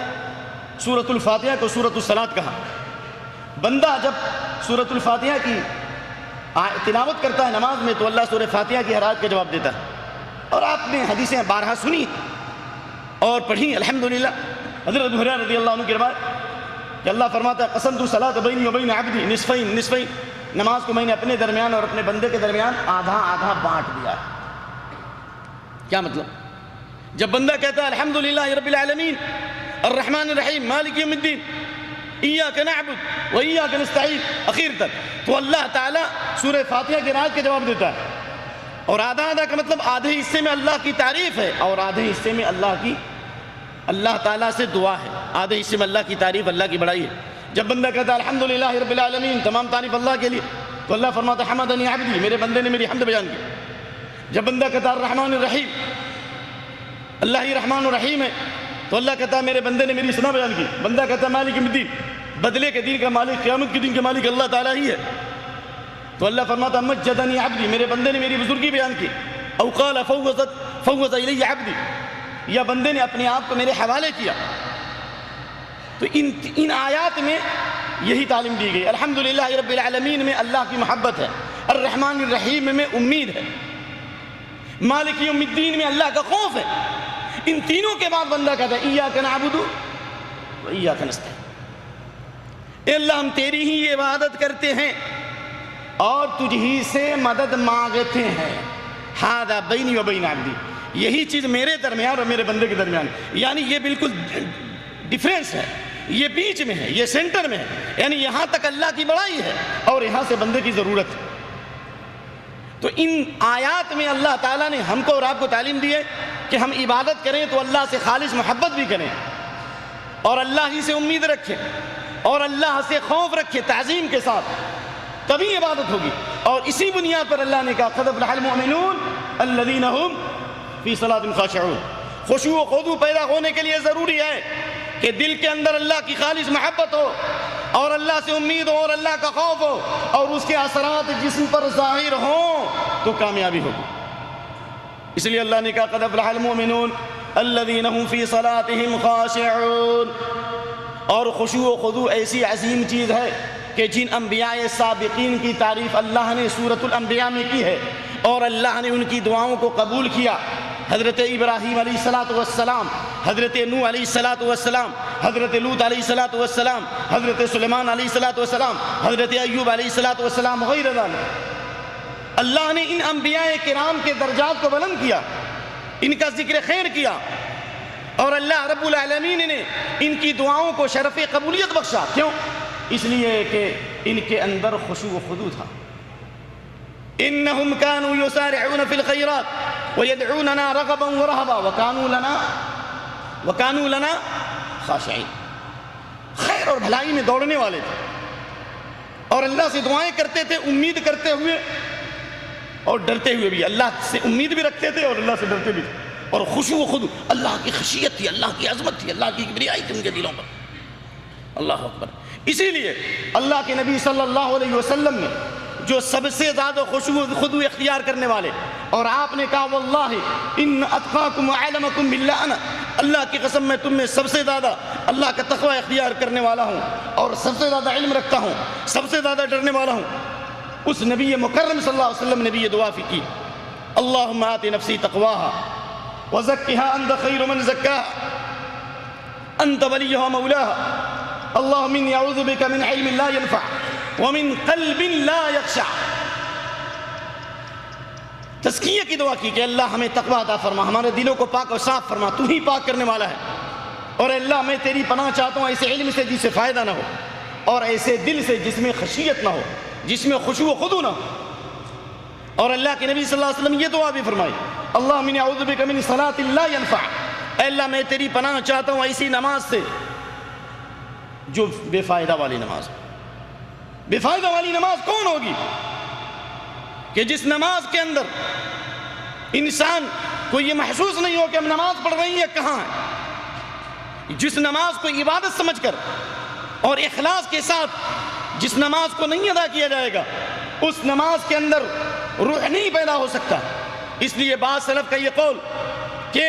سورۃ الفاتحہ کو سورۃ الصلاۃ کہا. بندہ جب سورۃ الفاتحہ کی تلاوت کرتا ہے نماز میں تو اللہ سورہ فاتحہ کی ہر آیت کا جواب دیتا ہے. اور آپ نے حدیثیں بارہا سنی اور پڑھی الحمدللہ. حضرت ابو ہریرہ رضی اللہ عنہ کی روایت کہ اللہ فرماتا ہے قسمت الصلاۃ بینی و بین عبدی نصفین نصفین، نماز کو میں نے اپنے درمیان اور اپنے بندے کے درمیان آدھا آدھا بانٹ دیا. کیا مطلب؟ جب بندہ کہتا ہے الحمدللہ رب العالمین الرحمن الرحیم مالک یوم الدین ایاک نعبد و ایاک نستعین اخیر تک، تو اللہ تعالیٰ سورہ فاتحہ کی آیت کا جواب دیتا ہے. اور آدھا آدھا کا مطلب آدھے حصے میں اللہ کی تعریف ہے اور آدھے حصے میں اللہ تعالیٰ سے دعا ہے. آدھے حصے میں اللہ کی تعریف، اللہ کی بڑائی ہے. جب بندہ کہتا ہے الحمدللہ رب العالمین، تمام تعریف اللہ کے لیے، تو اللہ فرماتا ہے حمدنی عبدی، میرے بندے نے میری حمد بیان کی. جب بندہ کہتا ہے الرحمن الرحیم، اللہ ہی رحمان الرحیم ہے، تو اللہ کہتا ہے میرے بندے نے میری ثنا بیان کی. بندہ کہتا ہے مالک یوم الدین، بدلے کے دن کا مالک، قیامت کے دن کے مالک اللہ تعالیٰ ہی ہے، تو اللہ فرماتا ہے مجدنی عبدی، میرے بندے نے میری بزرگی بیان کی. او قال فوض الی عبدی، یا بندے نے اپنے آپ کو میرے حوالے کیا. تو ان آیات میں یہی تعلیم دی گئی. الحمدللہ رب العالمین میں اللہ کی محبت ہے، الرحمن الرحیم میں امید ہے، مالک یوم الدین میں اللہ کا خوف ہے. ان تینوں کے بعد بندہ کہتا ہے ایاک نعبد و ایاک نستعین، اے اللہ ہم تیری ہی عبادت کرتے ہیں اور تجھ ہی سے مدد مانگتے ہیں. ھذا بینی و بین عبدی، یہی چیز میرے درمیان اور میرے بندے کے درمیان، یعنی یہ بالکل ڈیفرنس ہے، یہ بیچ میں ہے، یہ سینٹر میں ہے. یعنی یہاں تک اللہ کی بڑائی ہے اور یہاں سے بندے کی ضرورت ہے. تو ان آیات میں اللہ تعالیٰ نے ہم کو اور آپ کو تعلیم دی ہے کہ ہم عبادت کریں تو اللہ سے خالص محبت بھی کریں اور اللہ ہی سے امید رکھیں اور اللہ سے خوف رکھیں تعظیم کے ساتھ، تبھی عبادت ہوگی. اور اسی بنیاد پر اللہ نے کہا قد افلح المؤمنون الذین هم فی صلاتہم خاشعون. خشوع و خضوع پیدا ہونے کے لیے ضروری ہے کہ دل کے اندر اللہ کی خالص محبت ہو اور اللہ سے امید ہو اور اللہ کا خوف ہو اور اس کے اثرات جسم پر ظاہر ہوں تو کامیابی ہوگی. اس لیے اللہ نے کہا قد افلح المؤمنون الذین هم فی صلاتہم خاشعون. اور خشوع و خضوع ایسی عظیم چیز ہے کہ جن انبیاء سابقین کی تعریف اللہ نے سورۃ الانبیاء میں کی ہے اور اللہ نے ان کی دعاؤں کو قبول کیا. حضرت ابراہیم علیہ السلام، حضرت نوح علیہ السلام، حضرت لوط علیہ السلام، حضرت سلیمان علیہ السلام، حضرت ایوب علیہ السلام غیر ذلک. اللہ نے ان انبیاء کرام کے درجات کو بلند کیا، ان کا ذکر خیر کیا اور اللہ رب العالمین نے ان کی دعاؤں کو شرف قبولیت بخشا. کیوں؟ اس لیے کہ ان کے اندر خشوع و خضوع تھا. انہم کانوا یسارعون فی الخیرات ویدعوننا رغبا ورہبا وکانوا لنا خاشعین. خیر اور بھلائی میں دوڑنے والے تھے اور اللہ سے دعائیں کرتے تھے امید کرتے ہوئے اور ڈرتے ہوئے بھی. اللہ سے امید بھی رکھتے تھے اور اللہ سے ڈرتے بھی تھے. اور خشوع و خضوع، اللہ کی خشیت تھی، اللہ کی عظمت تھی، اللہ کی کبریائی تھی ان کے دلوں پر. اللہ اکبر. اسی لیے اللہ کے نبی صلی اللہ علیہ وسلم نے جو سب سے زیادہ خشوع و خضوع اختیار کرنے والے، اور آپ نے کہا واللہ ان اتقاکم وعلمکم باللہ انا، اللہ کی قسم میں تم میں سب سے زیادہ اللہ کا تقوی اختیار کرنے والا ہوں اور سب سے زیادہ علم رکھتا ہوں، سب سے زیادہ ڈرنے والا ہوں. اس نبی مکرم صلی اللہ علیہ وسلم نے بھی یہ دعا کی اللہم آت نفسی تقواها وزکها انت خیر من زکاها انت ولیها مولاها اللہم انی اعوذ بک من علم لا ينفع ومن قلب لا یخشع. تزکیہ کی دعا کی کہ اللہ ہمیں تقوی عطا فرما، ہمارے دلوں کو پاک اور صاف فرما، تو ہی پاک کرنے والا ہے. اور اللہ میں تیری پناہ چاہتا ہوں ایسے علم سے جس سے فائدہ نہ ہو اور ایسے دل سے جس میں خشیت نہ ہو، جس میں خشوع و خضوع نہ ہو. اور اللہ کے نبی صلی اللہ علیہ وسلم یہ دعا بھی فرمائی اللہم انی اعوذ بک من صلاۃ لا ینفع، اے اللہ میں تیری پناہ چاہتا ہوں ایسی نماز سے جو بے فائدہ والی نماز. بے فائدہ والی نماز کون ہوگی؟ کہ جس نماز کے اندر انسان کو یہ محسوس نہیں ہو کہ ہم نماز پڑھ رہی ہیں کہاں ہے، جس نماز کو عبادت سمجھ کر اور اخلاص کے ساتھ جس نماز کو نہیں ادا کیا جائے گا، اس نماز کے اندر روح نہیں پیدا ہو سکتا۔ اس لیے بعض سلف کا یہ قول کہ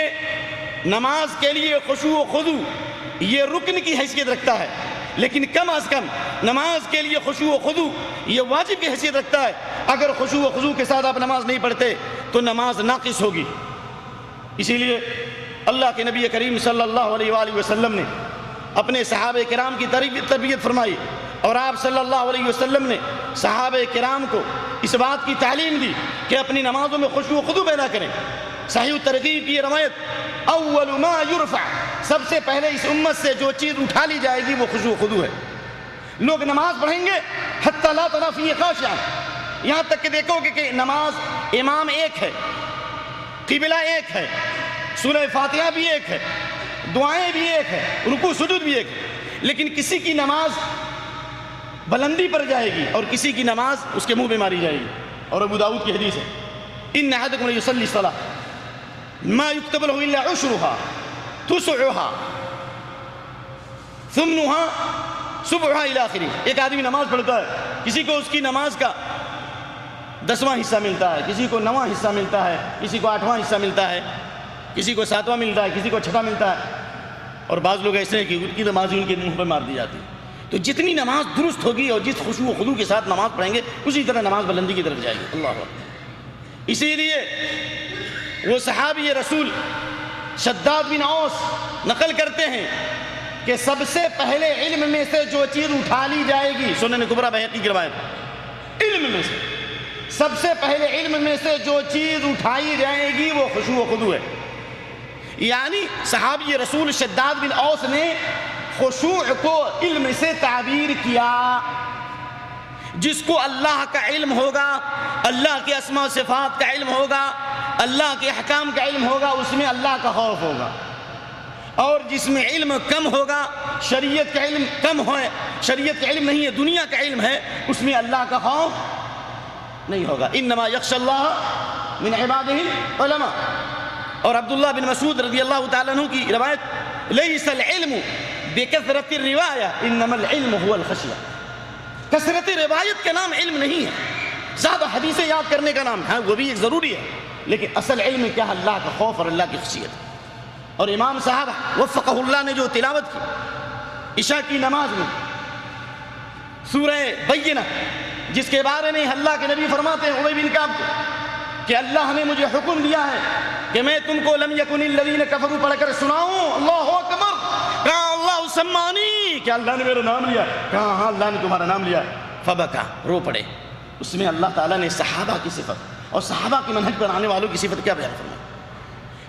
نماز کے لیے خشوع و خضوع یہ رکن کی حیثیت رکھتا ہے، لیکن کم از کم نماز کے لیے خشوع و خضوع یہ واجب کی حیثیت رکھتا ہے۔ اگر خشوع و خضوع کے ساتھ آپ نماز نہیں پڑھتے تو نماز ناقص ہوگی۔ اسی لیے اللہ کے نبی کریم صلی اللہ علیہ وآلہ وسلم نے اپنے صحابہ کرام کی تربیت فرمائی، اور آپ صلی اللہ علیہ وسلم نے صحابہ کرام کو اس بات کی تعلیم دی کہ اپنی نمازوں میں خشوع و خضوع پیدا کریں۔ صحیح ترغیب کی یہ روایت، اول ما یرفع، سب سے پہلے اس امت سے جو چیز اٹھا لی جائے گی وہ خشوع و خضوع ہے۔ لوگ نماز پڑھیں گے حتی لا تری فیہ خاشعا، یہاں تک کہ دیکھو گے کہ نماز امام ایک ہے، قبلہ ایک ہے، سورہ فاتحہ بھی ایک ہے، دعائیں بھی ایک ہے، رکوع سجود بھی ایک ہے، لیکن کسی کی نماز بلندی پر جائے گی اور کسی کی نماز اس کے منہ پہ ماری جائے گی۔ اور ابو داؤد کی حدیث ہے، ان احدکم لیصلی صلاۃ ما یکتب له الا عشرها تسعها ثمنها سبعها الى آخری۔ ایک آدمی نماز پڑھتا ہے، کسی کو اس کی نماز کا 10واں حصہ ملتا ہے، کسی کو 9واں حصہ ملتا ہے، کسی کو 8واں حصہ ملتا ہے، کسی کو 7واں ملتا ہے، کسی کو 6واں ملتا ہے، اور بعض لوگ ایسے ہیں کہ ان کی نماز ان کے منہ پہ مار دی جاتی ہے۔ تو جتنی نماز درست ہوگی اور جس خشوع و خضوع کے ساتھ نماز پڑھیں گے اسی طرح نماز بلندی کی طرف جائے گی۔ اللہ اکبر۔ اسی لیے وہ صحابی رسول شداد بن اوس نقل کرتے ہیں کہ سب سے پہلے علم میں سے جو چیز اٹھا لی جائے گی، سنن کبریٰ بہقی کی روایت، علم میں سے سب سے پہلے علم میں سے جو چیز اٹھائی جائے گی وہ خشوع و خضوع ہے۔ یعنی صحابی رسول شداد بن اوس نے خشوع کو علم سے تعبیر کیا۔ جس کو اللہ کا علم ہوگا، اللہ کے اسماء و صفات کا علم ہوگا، اللہ کے احکام کا علم ہوگا، اس میں اللہ کا خوف ہوگا، اور جس میں علم کم ہوگا، شریعت کا علم کم ہے، شریعت کا علم نہیں ہے، دنیا کا علم ہے، اس میں اللہ کا خوف نہیں ہوگا۔ انما یخشی اللہ من عبادہ العلماء۔ اور عبداللہ بن مسعود رضی اللہ تعالیٰ عنہ کی روایت، لیس العلم بکثرت الروایہ انما العلم هو الخشیہ۔ کثرت روایت کا نام علم نہیں ہے، زیادہ حدیثیں یاد کرنے کا نام ہے، وہ بھی ایک ضروری ہے، لیکن اصل علم کیا ہے؟ اللہ کا خوف اور اللہ کی خشیت۔ اور امام صاحب وفقہ اللہ نے جو تلاوت کی عشاء کی نماز میں سورہ بینہ، جس کے بارے میں اللہ کے نبی فرماتے ہیں ابی بن کعب کو کہ اللہ نے مجھے حکم دیا ہے کہ میں تم کو لم یکن الذین کفروا پڑھ کر سناؤں۔ اللہ اکبر۔ کہا اللہ سمانی، کہ اللہ نے میرا نام لیا؟ کہا ہاں اللہ نے تمہارا نام لیا۔ فبکا، رو پڑے۔ اس میں اللہ تعالیٰ نے صحابہ کی صفت اور صحابہ کی منہج پر آنے والوں کی صفت کیا بیان فرمائی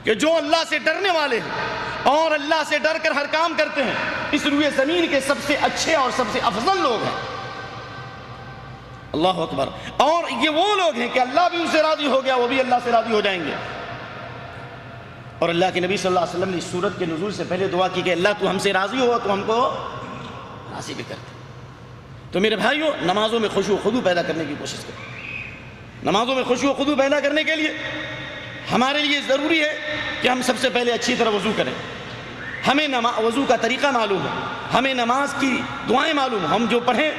کہ جو اللہ سے ڈرنے والے ہیں اور اللہ سے ڈر کر ہر کام کرتے ہیں، اس روئے زمین کے سب سے اچھے اور سب سے افضل لوگ ہیں۔ اللہ اکبر۔ اور یہ وہ لوگ ہیں کہ اللہ بھی ان سے راضی ہو گیا، وہ بھی اللہ سے راضی ہو جائیں گے۔ اور اللہ کے نبی صلی اللہ علیہ وسلم نے اس سورت کے نزول سے پہلے دعا کی کہ اللہ تو ہم سے راضی ہو تو ہم کو راضی بھی کرتے۔ تو میرے بھائیوں، نمازوں میں خشوع و خضوع پیدا کرنے کی کوشش کریں۔ نمازوں میں خشوع و خضوع پیدا کرنے کے لیے ہمارے لیے ضروری ہے کہ ہم سب سے پہلے اچھی طرح وضو کریں۔ ہمیں وضو کا طریقہ معلوم ہے، ہمیں نماز کی دعائیں معلوم ہیں، ہم جو پڑھیں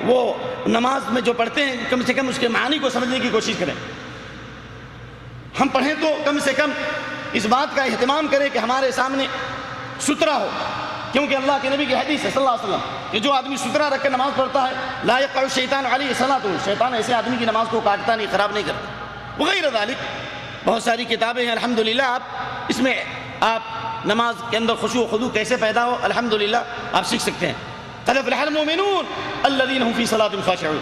وہ نماز میں جو پڑھتے ہیں کم سے کم اس کے معنی کو سمجھنے کی کوشش کریں۔ ہم پڑھیں تو کم سے کم اس بات کا اہتمام کریں کہ ہمارے سامنے سترا ہو، کیونکہ اللہ کے نبی کی حدیث ہے صلی اللہ علیہ وسلم کہ جو آدمی سترا رکھ کے نماز پڑھتا ہے لا یقع الشیطان علیہ صلاۃ، شیطان ایسے آدمی کی نماز کو کاٹتا نہیں، خراب نہیں کرتا وغیرہ ذالک۔ بہت ساری کتابیں ہیں الحمدللہ، آپ اس میں آپ نماز کے اندر خشوع و خضوع کیسے پیدا ہو الحمدللہ آپ سیکھ سکتے ہیں۔ قد افلح المؤمنون الذین هم فی صلاتهم خاشعون۔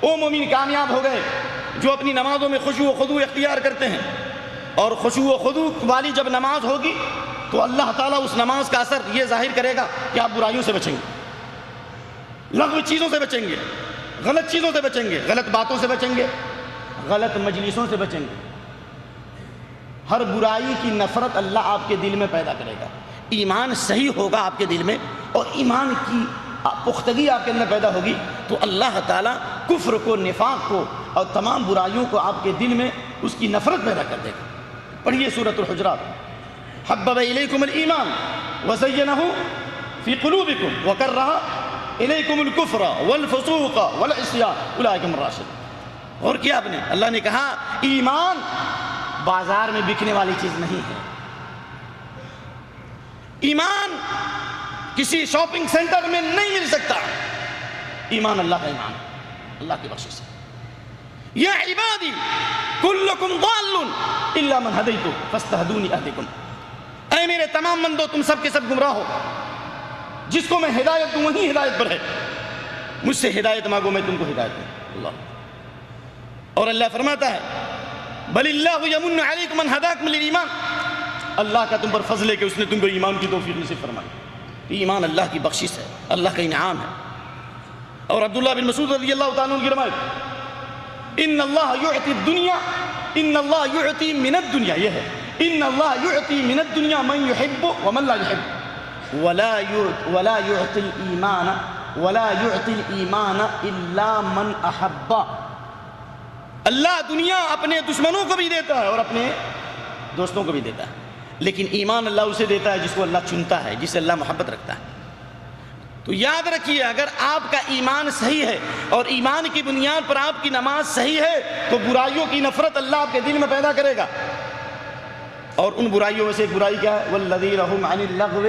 وہ مومن کامیاب ہو گئے جو اپنی نمازوں میں خشوع و خضوع اختیار کرتے ہیں۔ اور خشوع و خضوع والی جب نماز ہوگی تو اللہ تعالیٰ اس نماز کا اثر یہ ظاہر کرے گا کہ آپ برائیوں سے بچیں گے، لغو چیزوں سے بچیں گے، غلط چیزوں سے بچیں گے، غلط باتوں سے بچیں گے، غلط مجلسوں سے بچیں گے۔ ہر برائی کی نفرت اللہ آپ کے دل میں پیدا کرے گا۔ ایمان صحیح ہوگا آپ کے دل میں، اور ایمان کی پختگی آپ کے اندر پیدا ہوگی تو اللہ تعالیٰ کفر کو، نفاق کو اور تمام برائیوں کو آپ کے دل میں اس کی نفرت پیدا کر دے گا۔ پڑھیے سورۃ الحجرات، حبب الیکم الایمان وزینہ فی قلوبکم وکرہ الیکم الکفر والفسوق والعصیان اولئک هم الراشدون۔ اور کیا آپ نے، اللہ نے کہا ایمان بازار میں بکنے والی چیز نہیں ہے، ایمان کسی شاپنگ سینٹر میں نہیں مل سکتا، ایمان اللہ کا ایمان، اللہ کی بخشش ہے۔ یا عبادی کلکم ضال الا من ہدیت فاستہدونی اہدکم، اے میرے تمام بندو تم سب کے سب گمراہ ہو، جس کو میں ہدایت دوں وہی ہدایت پر ہے، مجھ سے ہدایت مانگو میں تم کو ہدایت دوں۔ اللہ، اور اللہ فرماتا ہے بل اللہ یمن علیکم من ہداکم للایمان، اللہ کا تم پر فضل ہے کہ اس نے تم کو ایمان کی توفیق نصیب فرمائی۔ ایمان اللہ کی بخشش ہے، اللہ کا انعام ہے۔ اور عبداللہ بن مسعود رضی اللہ تعالیٰ عنہ کی روایت، ان اللہ یعطی الدنیا، ان اللہ یعطی من الدنیا، یہ ہے ان اللہ یعطی من الدنیا من یحب ومن لا یحب ولا یعطی الایمان الا من احب۔ اللہ دنیا اپنے دشمنوں کو بھی دیتا ہے اور اپنے دوستوں کو بھی دیتا ہے، لیکن ایمان اللہ اسے دیتا ہے جس کو اللہ چنتا ہے، جسے اللہ محبت رکھتا ہے۔ تو یاد رکھیے اگر آپ کا ایمان صحیح ہے اور ایمان کی بنیاد پر آپ کی نماز صحیح ہے تو برائیوں کی نفرت اللہ آپ کے دل میں پیدا کرے گا، اور ان برائیوں میں سے ایک برائی کیا ہے، والذین هم عن اللغو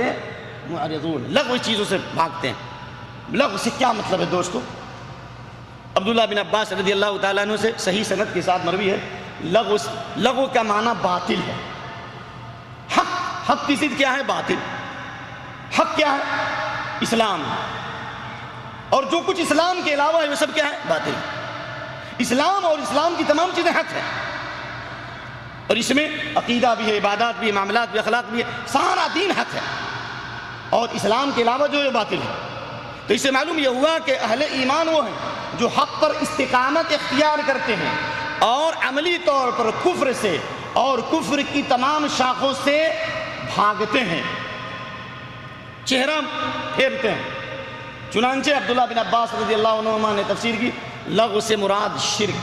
معرضون، لغو چیزوں سے بھاگتے ہیں۔ لغو سے کیا مطلب ہے دوستو؟ عبداللہ بن عباس رضی اللہ تعالیٰ عنہ سے صحیح سند کے ساتھ مروی ہے، لغو کا معنی باطل ہے، حق کی ضد کیا ہے؟ باطل۔ حق کیا ہے؟ اسلام، اور جو کچھ اسلام کے علاوہ ہے وہ سب کیا ہے؟ باطل۔ اسلام اور اسلام کی تمام چیزیں حق ہیں، اور اس میں عقیدہ بھی ہے، عبادات بھی ہے، معاملات بھی، اخلاق بھی ہے، سارا دین حق ہے، اور اسلام کے علاوہ جو ہے باطل ہے۔ تو اس سے معلوم یہ ہوا کہ اہل ایمان وہ ہیں جو حق پر استقامت اختیار کرتے ہیں اور عملی طور پر کفر سے اور کفر کی تمام شاخوں سے بھاگتے ہیں، چہرہ پھیرتے ہیں۔ چنانچہ عبداللہ بن عباس رضی اللہ عنہما نے تفسیر کی، لغو سے مراد شرک،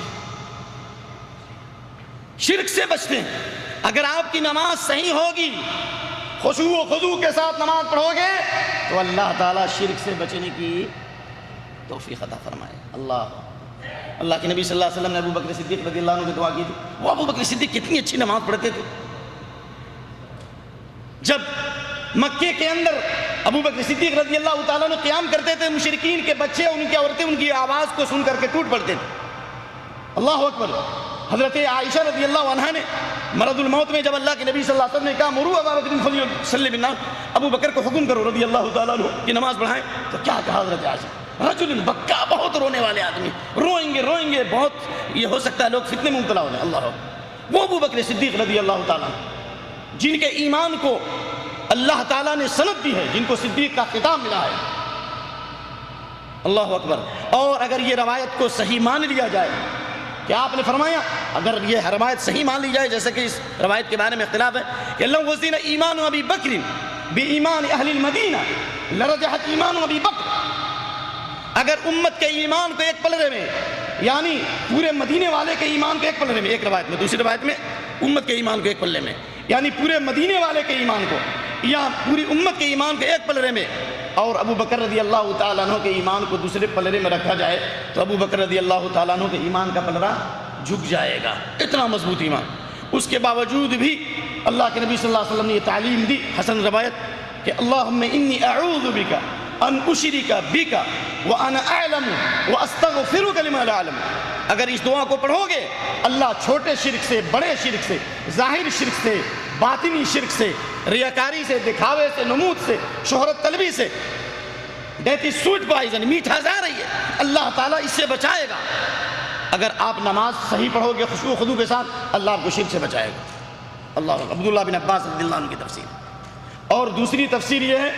شرک سے بچتے ہیں۔ اگر آپ کی نماز صحیح ہوگی، خشوع و خضوع کے ساتھ نماز پڑھو گے تو اللہ تعالیٰ شرک سے بچنے کی توفیق عطا فرمائے۔ اللہ کے نبی صلی اللہ علیہ وسلم نے ابو بکر صدیق رضی اللہ عنہ کی دعا کی تھی۔ وہ ابو بکر صدیق کتنی اچھی نماز پڑھتے تھے۔ جب مکے کے اندر ابو بکر صدیق رضی اللہ تعالیٰ عنہ قیام کرتے تھے، مشرکین کے بچے، ان کی عورتیں ان کی آواز کو سن کر کے ٹوٹ پڑتے تھے۔ اللہ اکبر۔ حضرت عائشہ رضی اللہ عنہا نے مرض الموت میں جب اللہ کے نبی صلی اللہ علیہ وسلم نے کہا مروا ابا بکر فلیصلی بالناس، ابو بکر کو حکم کرو رضی اللہ تعالیٰ عنہ کہ نماز پڑھائیں، تو کیا کہا حضرت عائشہ؟ رجل بکا، بہت رونے والے آدمی، روئیں گے بہت، یہ ہو سکتا ہے لوگ فتنے میں مبتلا ہو جائیں۔ اللہ وہ ابو بکر صدیق رضی اللہ تعالیٰ عنہ جن کے ایمان کو اللہ تعالیٰ نے سند دی ہے، جن کو صدیق کا خطاب ملا ہے۔ اللہ اکبر۔ اور اگر یہ روایت کو صحیح مان لیا جائے، کیا آپ نے فرمایا اگر یہ روایت صحیح مان لی جائے، جیسے کہ اس روایت کے بارے میں اختلاف ہے کہ اللہ وزین ایمان ابی بکر بی ایمان اہل المدینہ لرجحت ایمان ابی بکر، اگر امت کے ایمان کو ایک پلڑے میں، یعنی پورے مدینے والے کے ایمان کو ایک پلڑے میں، ایک روایت میں، دوسری روایت میں امت کے ایمان کو ایک پلڑے میں، یعنی پورے مدینے والے کے ایمان کو یا پوری امت کے ایمان کو ایک پلڑے میں، اور ابو بکر رضی اللہ تعالیٰ عنہ کے ایمان کو دوسرے پلڑے میں رکھا جائے تو ابو بکر رضی اللہ تعالیٰ عنہ کے ایمان کا پلڑا جھک جائے گا، اتنا مضبوط ایمان۔ اس کے باوجود بھی اللہ کے نبی صلی اللہ علیہ وسلم نے یہ تعلیم دی، حسن روایت، کہ اللہم انی اعوذ بک ان اشرک بک وانا اعلم واستغفرک لما لا اعلم۔ اگر اس دعا کو پڑھو گے اللہ چھوٹے شرک سے، بڑے شرک سے، ظاہر شرک سے، باطنی شرک سے، ریاکاری سے، دکھاوے سے، نمود سے، شہرت طلبی سے، ڈیتھ از سویٹ پوائزن، میٹھا زہر ہے یہ، اللہ تعالیٰ اس سے بچائے گا۔ اگر آپ نماز صحیح پڑھو گے خشوع و خضوع کے ساتھ، اللہ آپ کو شرک سے بچائے گا۔ اللہ عبداللہ بن عباس رضی اللہ عنہ کی تفسیر۔ اور دوسری تفسیر یہ ہے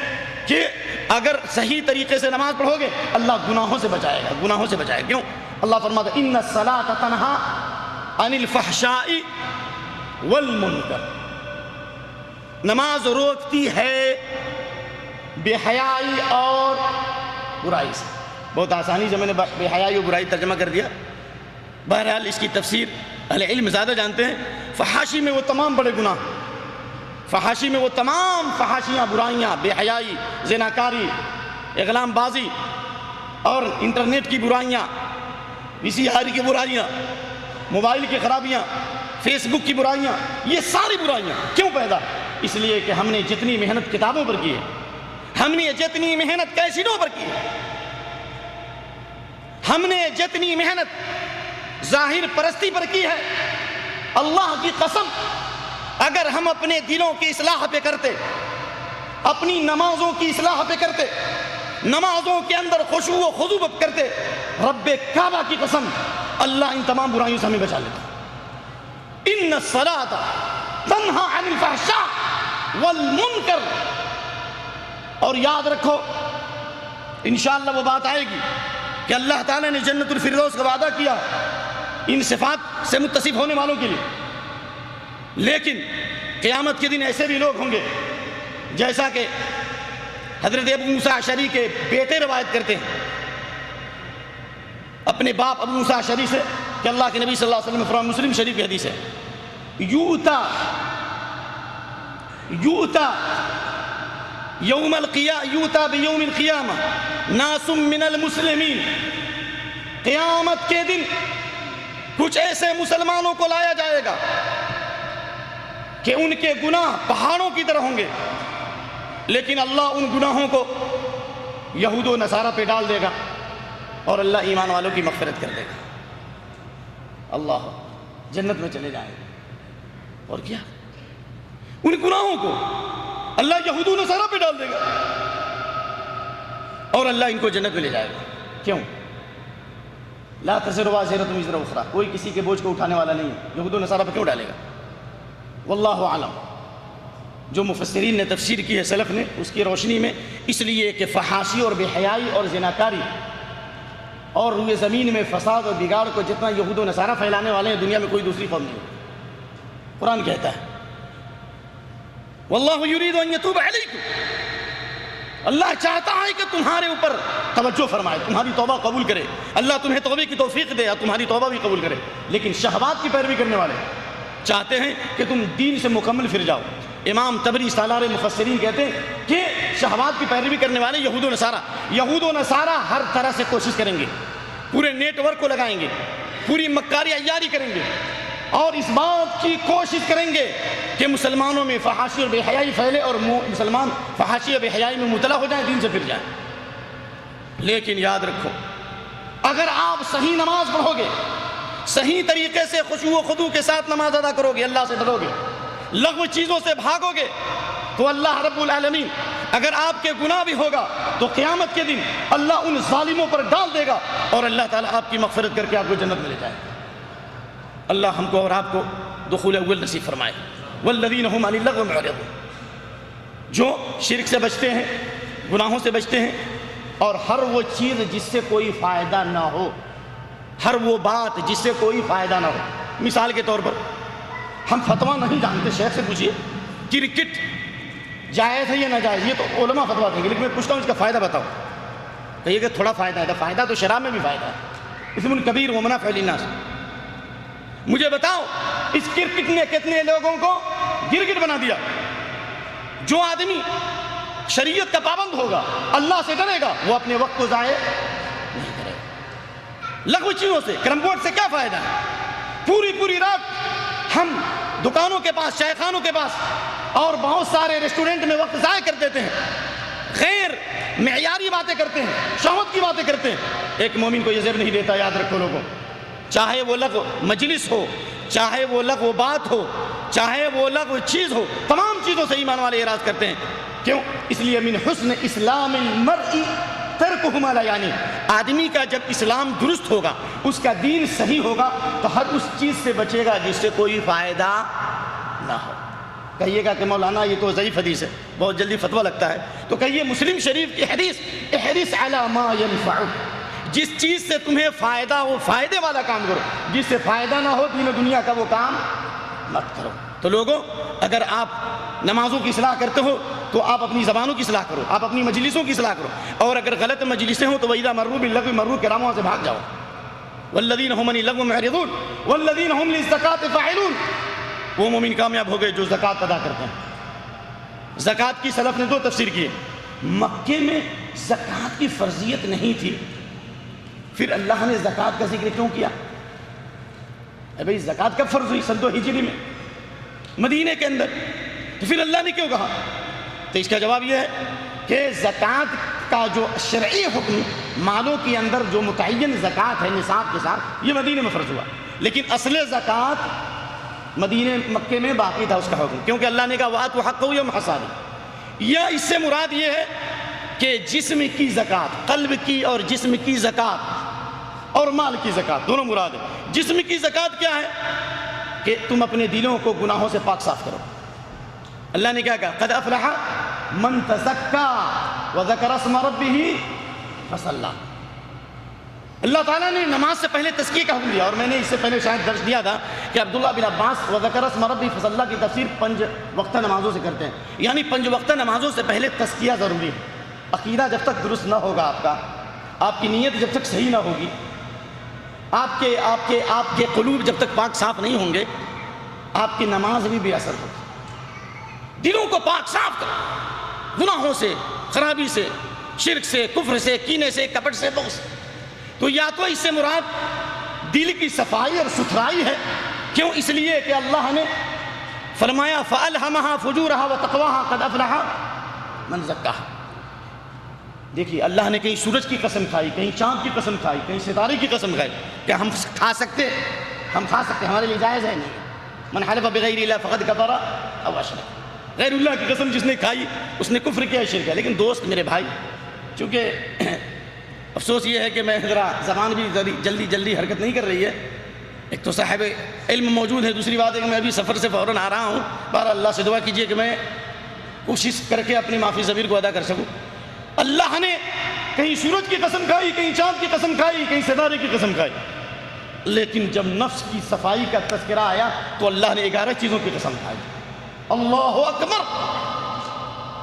کہ اگر صحیح طریقے سے نماز پڑھو گے اللہ گناہوں سے بچائے گا، گناہوں سے بچائے گا۔ کیوں؟ اللہ فرماتا ہے ان الصلاۃ تنہا عن الفحشاء والمنکر، نماز روکتی ہے بے حیائی اور برائی سے۔ بہت آسانی سے میں نے بے حیائی و برائی ترجمہ کر دیا. بہرحال اس کی تفسیر اہل علم زیادہ جانتے ہیں. فحاشی میں وہ تمام بڑے گناہ، فحاشی میں وہ تمام فحاشیاں، برائیاں، بے حیائی، زناکاری، اغلام بازی اور انٹرنیٹ کی برائیاں، VCR کی برائیاں، موبائل کی خرابیاں، فیس بک کی برائیاں، یہ ساری برائیاں کیوں پیدا؟ اس لیے کہ ہم نے جتنی محنت کتابوں پر کی ہے، ہم نے جتنی محنت کیسٹوں پر کی ہے، ہم نے جتنی محنت ظاہر پرستی پر کی ہے، اللہ کی قسم اگر ہم اپنے دلوں کی اصلاح پہ کرتے، اپنی نمازوں کی اصلاح پہ کرتے، نمازوں کے اندر خشوع و خضوع کرتے، رب کعبہ کی قسم اللہ ان تمام برائیوں سے ہمیں بچا لیتا. ان الصلاۃ تنہی عن الفحشاء والمنکر. اور یاد رکھو انشاءاللہ وہ بات آئے گی کہ اللہ تعالیٰ نے جنت الفردوس کا وعدہ کیا ان صفات سے متصف ہونے والوں کے لیے. لیکن قیامت کے دن ایسے بھی لوگ ہوں گے جیسا کہ حضرت ابو موسیٰ اشعری کے بیٹے روایت کرتے ہیں اپنے باپ ابو موسیٰ اشعری سے کہ اللہ کے نبی صلی اللہ علیہ وسلم فرمایا، مسلم شریف کی حدیث ہے، یوتا بیوم القیامہ ناس من المسلمین. قیامت کے دن کچھ ایسے مسلمانوں کو لایا جائے گا کہ ان کے گناہ پہاڑوں کی طرح ہوں گے، لیکن اللہ ان گناہوں کو یہود و نصارہ پہ ڈال دے گا اور اللہ ایمان والوں کی مغفرت کر دے گا. اللہ جنت میں چلے جائیں گے. اور کیا ان گناہوں کو اللہ یہود و نصارہ پہ ڈال دے گا اور اللہ ان کو جنت میں لے جائے گا. کیوں؟ لا تزر وازرۃ وزر اخری، کوئی کسی کے بوجھ کو اٹھانے والا نہیں ہے. یہود و نصارہ پہ کیوں ڈالے گا؟ واللہ اعلم. جو مفسرین نے تفسیر کی ہے سلف نے اس کی روشنی میں، اس لیے کہ فحاشی اور بے حیائی اور زناکاری اور روئے زمین میں فساد اور بگاڑ کو جتنا یہود و نصارہ پھیلانے والے ہیں دنیا میں کوئی دوسری قوم نہیں ہے. قرآن کہتا ہے واللہ یرید ان یتوب علیکم، اللہ چاہتا ہے کہ تمہارے اوپر توجہ فرمائے، تمہاری توبہ قبول کرے، اللہ تمہیں توبے کی توفیق دے اور تمہاری توبہ بھی قبول کرے. لیکن شہوات کی پیروی کرنے والے چاہتے ہیں کہ تم دین سے مکمل پھر جاؤ. امام طبری سالار مفسرین کہتے ہیں کہ شہوات کی پیروی کرنے والے یہود و نصارہ ہر طرح سے کوشش کریں گے، پورے نیٹ ورک کو لگائیں گے، پوری مکاری عیاری کریں گے اور اس بات کی کوشش کریں گے کہ مسلمانوں میں فحاشی اور بے حیائی پھیلے اور مسلمان فحاشی اور بے حیائی میں مبتلا ہو جائیں، دین سے پھر جائیں. لیکن یاد رکھو اگر آپ صحیح نماز پڑھو گے، صحیح طریقے سے خشوع و خضوع کے ساتھ نماز ادا کرو گے، اللہ سے ڈرو گے، لغو چیزوں سے بھاگو گے، تو اللہ رب العالمین اگر آپ کے گناہ بھی ہوگا تو قیامت کے دن اللہ ان ظالموں پر ڈال دے گا اور اللہ تعالیٰ آپ کی مغفرت کر کے آپ کو جنت میں لے جائے. اللہ ہم کو اور آپ کو دخول اول نصیب فرمائے. والذین هم عن اللغو معرضون، جو شرک سے بچتے ہیں، گناہوں سے بچتے ہیں اور ہر وہ چیز جس سے کوئی فائدہ نہ ہو، ہر وہ بات جس سے کوئی فائدہ نہ ہو. مثال کے طور پر ہم فتویٰ نہیں جانتے، شیخ سے پوچھئے کرکٹ جائز ہے یا ناجائز، یہ تو علماء فتویٰ دیں گے، لیکن میں پوچھتا ہوں اس کا فائدہ بتاؤ. کہیے کہ تھوڑا فائدہ ہے، فائدہ تو شراب میں بھی فائدہ ہے، اسم الکبیر و منافع للناس. مجھے بتاؤ اس کرکٹ نے کتنے لوگوں کو گرگٹ بنا دیا. جو آدمی شریعت کا پابند ہوگا، اللہ سے ڈرے گا، وہ اپنے وقت کو ضائع نہیں کرے گا. لغو چیزوں سے، کرم بورڈ سے کیا فائدہ ہے؟ پوری رات ہم دکانوں کے پاس، چائے خانوں کے پاس اور بہت سارے ریسٹورنٹ میں وقت ضائع کر دیتے ہیں، غیر معیاری باتیں کرتے ہیں، شہوت کی باتیں کرتے ہیں. ایک مومن کو یہ زیب نہیں دیتا. یاد رکھو لوگوں، چاہے وہ لغو مجلس ہو، چاہے وہ لغو بات ہو، چاہے وہ لغو چیز ہو، تمام چیزوں سے ایمان والے اعراض کرتے ہیں. کیوں؟ اس لیے من حسن اسلام المرء ترکہ ما لا یعنی، آدمی کا جب اسلام درست ہوگا، اس کا دین صحیح ہوگا تو ہر اس چیز سے بچے گا جس سے کوئی فائدہ نہ ہو. کہیے گا کہ مولانا یہ تو ضعیف حدیث ہے، بہت جلدی فتویٰ لگتا ہے، تو کہیے مسلم شریف کی حدیث احرص علی ما ینفعک، جس چیز سے تمہیں فائدہ ہو فائدے والا کام کرو، جس سے فائدہ نہ ہو دین و دنیا کا وہ کام مت کرو. تو لوگوں، اگر آپ نمازوں کی اصلاح کرتے ہو تو آپ اپنی زبانوں کی اصلاح کرو، آپ اپنی مجلسوں کی اصلاح کرو، اور اگر غلط مجلسیں ہوں تو وَإِذَا مَرُّوا بِاللَّغْوِ مَرُّوا كِرَامًا، وہاں سے بھاگ جاؤ. وَالَّذِينَ هُمْ عَنِ اللَّغْوِ مُعْرِضُونَ وَالَّذِينَ هُمْ لِلزَّكَاةِ فَاعِلُونَ. وہ مومن کامیاب ہو گئے جو زکوٰۃ ادا کرتے ہیں. زکوٰۃ کی سلف نے دو تفسیر کی ہے. مکے میں زکوٰۃ کی فرضیت نہیں تھی، پھر اللہ نے زکوٰۃ کا ذکر کیوں کیا؟ بھئی زکوٰۃ کب فرض ہوئی؟ سن 2 ہجری میں مدینے کے اندر، تو پھر اللہ نے کیوں کہا؟ تو اس کا جواب یہ ہے کہ زکوٰۃ کا جو شرعی حکم مالوں کے اندر جو متعین زکوٰۃ ہے نصاب کے ساتھ، یہ مدینے میں فرض ہوا، لیکن اصل زکوٰۃ مدینے مکے میں باقی تھا اس کا حکم، کیونکہ اللہ نے کہا وَآتُوا حَقَّهُ یوم حصادہ. یا اس سے مراد یہ ہے کہ جسم کی زکوٰۃ، قلب کی اور جسم کی زکوٰۃ اور مال کی زکوٰۃ دونوں مراد ہے. جسم کی زکوٰۃ کیا ہے؟ کہ تم اپنے دلوں کو گناہوں سے پاک صاف کرو. اللہ نے کیا کہا؟ قد افلح من تزکا وذکر اسم ربہ فصلی. اللہ تعالیٰ نے نماز سے پہلے تزکیے کا حکم دیا، اور میں نے اس سے پہلے شاید درس دیا تھا کہ عبداللہ بن عباس وذکر اسم ربہ فصلی کی تفسیر 5 وقتہ نمازوں سے کرتے ہیں، یعنی 5 وقتہ نمازوں سے پہلے تزکیہ ضروری ہے. عقیدہ جب تک درست نہ ہوگا آپ کا، آپ کی نیت جب تک صحیح نہ ہوگی، آپ کے قلوب جب تک پاک صاف نہیں ہوں گے، آپ کی نماز بھی بے اثر ہوگی. دلوں کو پاک صاف کرو گناہوں سے، خرابی سے، شرک سے، کفر سے، کینے سے، کپٹ سے، بغض سے. تو یا تو اس سے مراد دل کی صفائی اور ستھرائی ہے. کیوں؟ اس لیے کہ اللہ نے فرمایا فَأَلْهَمَهَا فُجُورَهَا وَتَقْوَاهَا قَدْ أَفْلَحَ مَنْ زَكَّاهَا. دیکھیے اللہ نے کہیں سورج کی قسم کھائی، کہیں چاند کی قسم کھائی، کہیں ستارے کی قسم کھائی. کیا ہم کھا سکتے؟ ہم کھا سکتے، ہمارے لیے جائز ہے نہیں. من حلف بغیر اللہ فقد کفر او اشرک. غیر اللہ کی قسم جس نے کھائی اس نے کفر کیا، شرک ہے. لیکن دوست میرے بھائی، چونکہ افسوس یہ ہے کہ میں ذرا زبان بھی جلدی حرکت نہیں کر رہی ہے. ایک تو صاحب علم موجود ہے، دوسری بات ہے کہ میں ابھی سفر سے فوراً آ رہا ہوں. بہرحال اللہ سے دعا کیجئے کہ میں کوشش کر کے اپنی معافی ضمیر کو ادا کر سکوں. اللہ نے کہیں سورج کی قسم کھائی، کہیں چاند کی قسم کھائی، کہیں ستارے کی قسم کھائی، لیکن جب نفس کی صفائی کا تذکرہ آیا تو اللہ نے 11 چیزوں کی قسم کھائی. اللہ اکبر.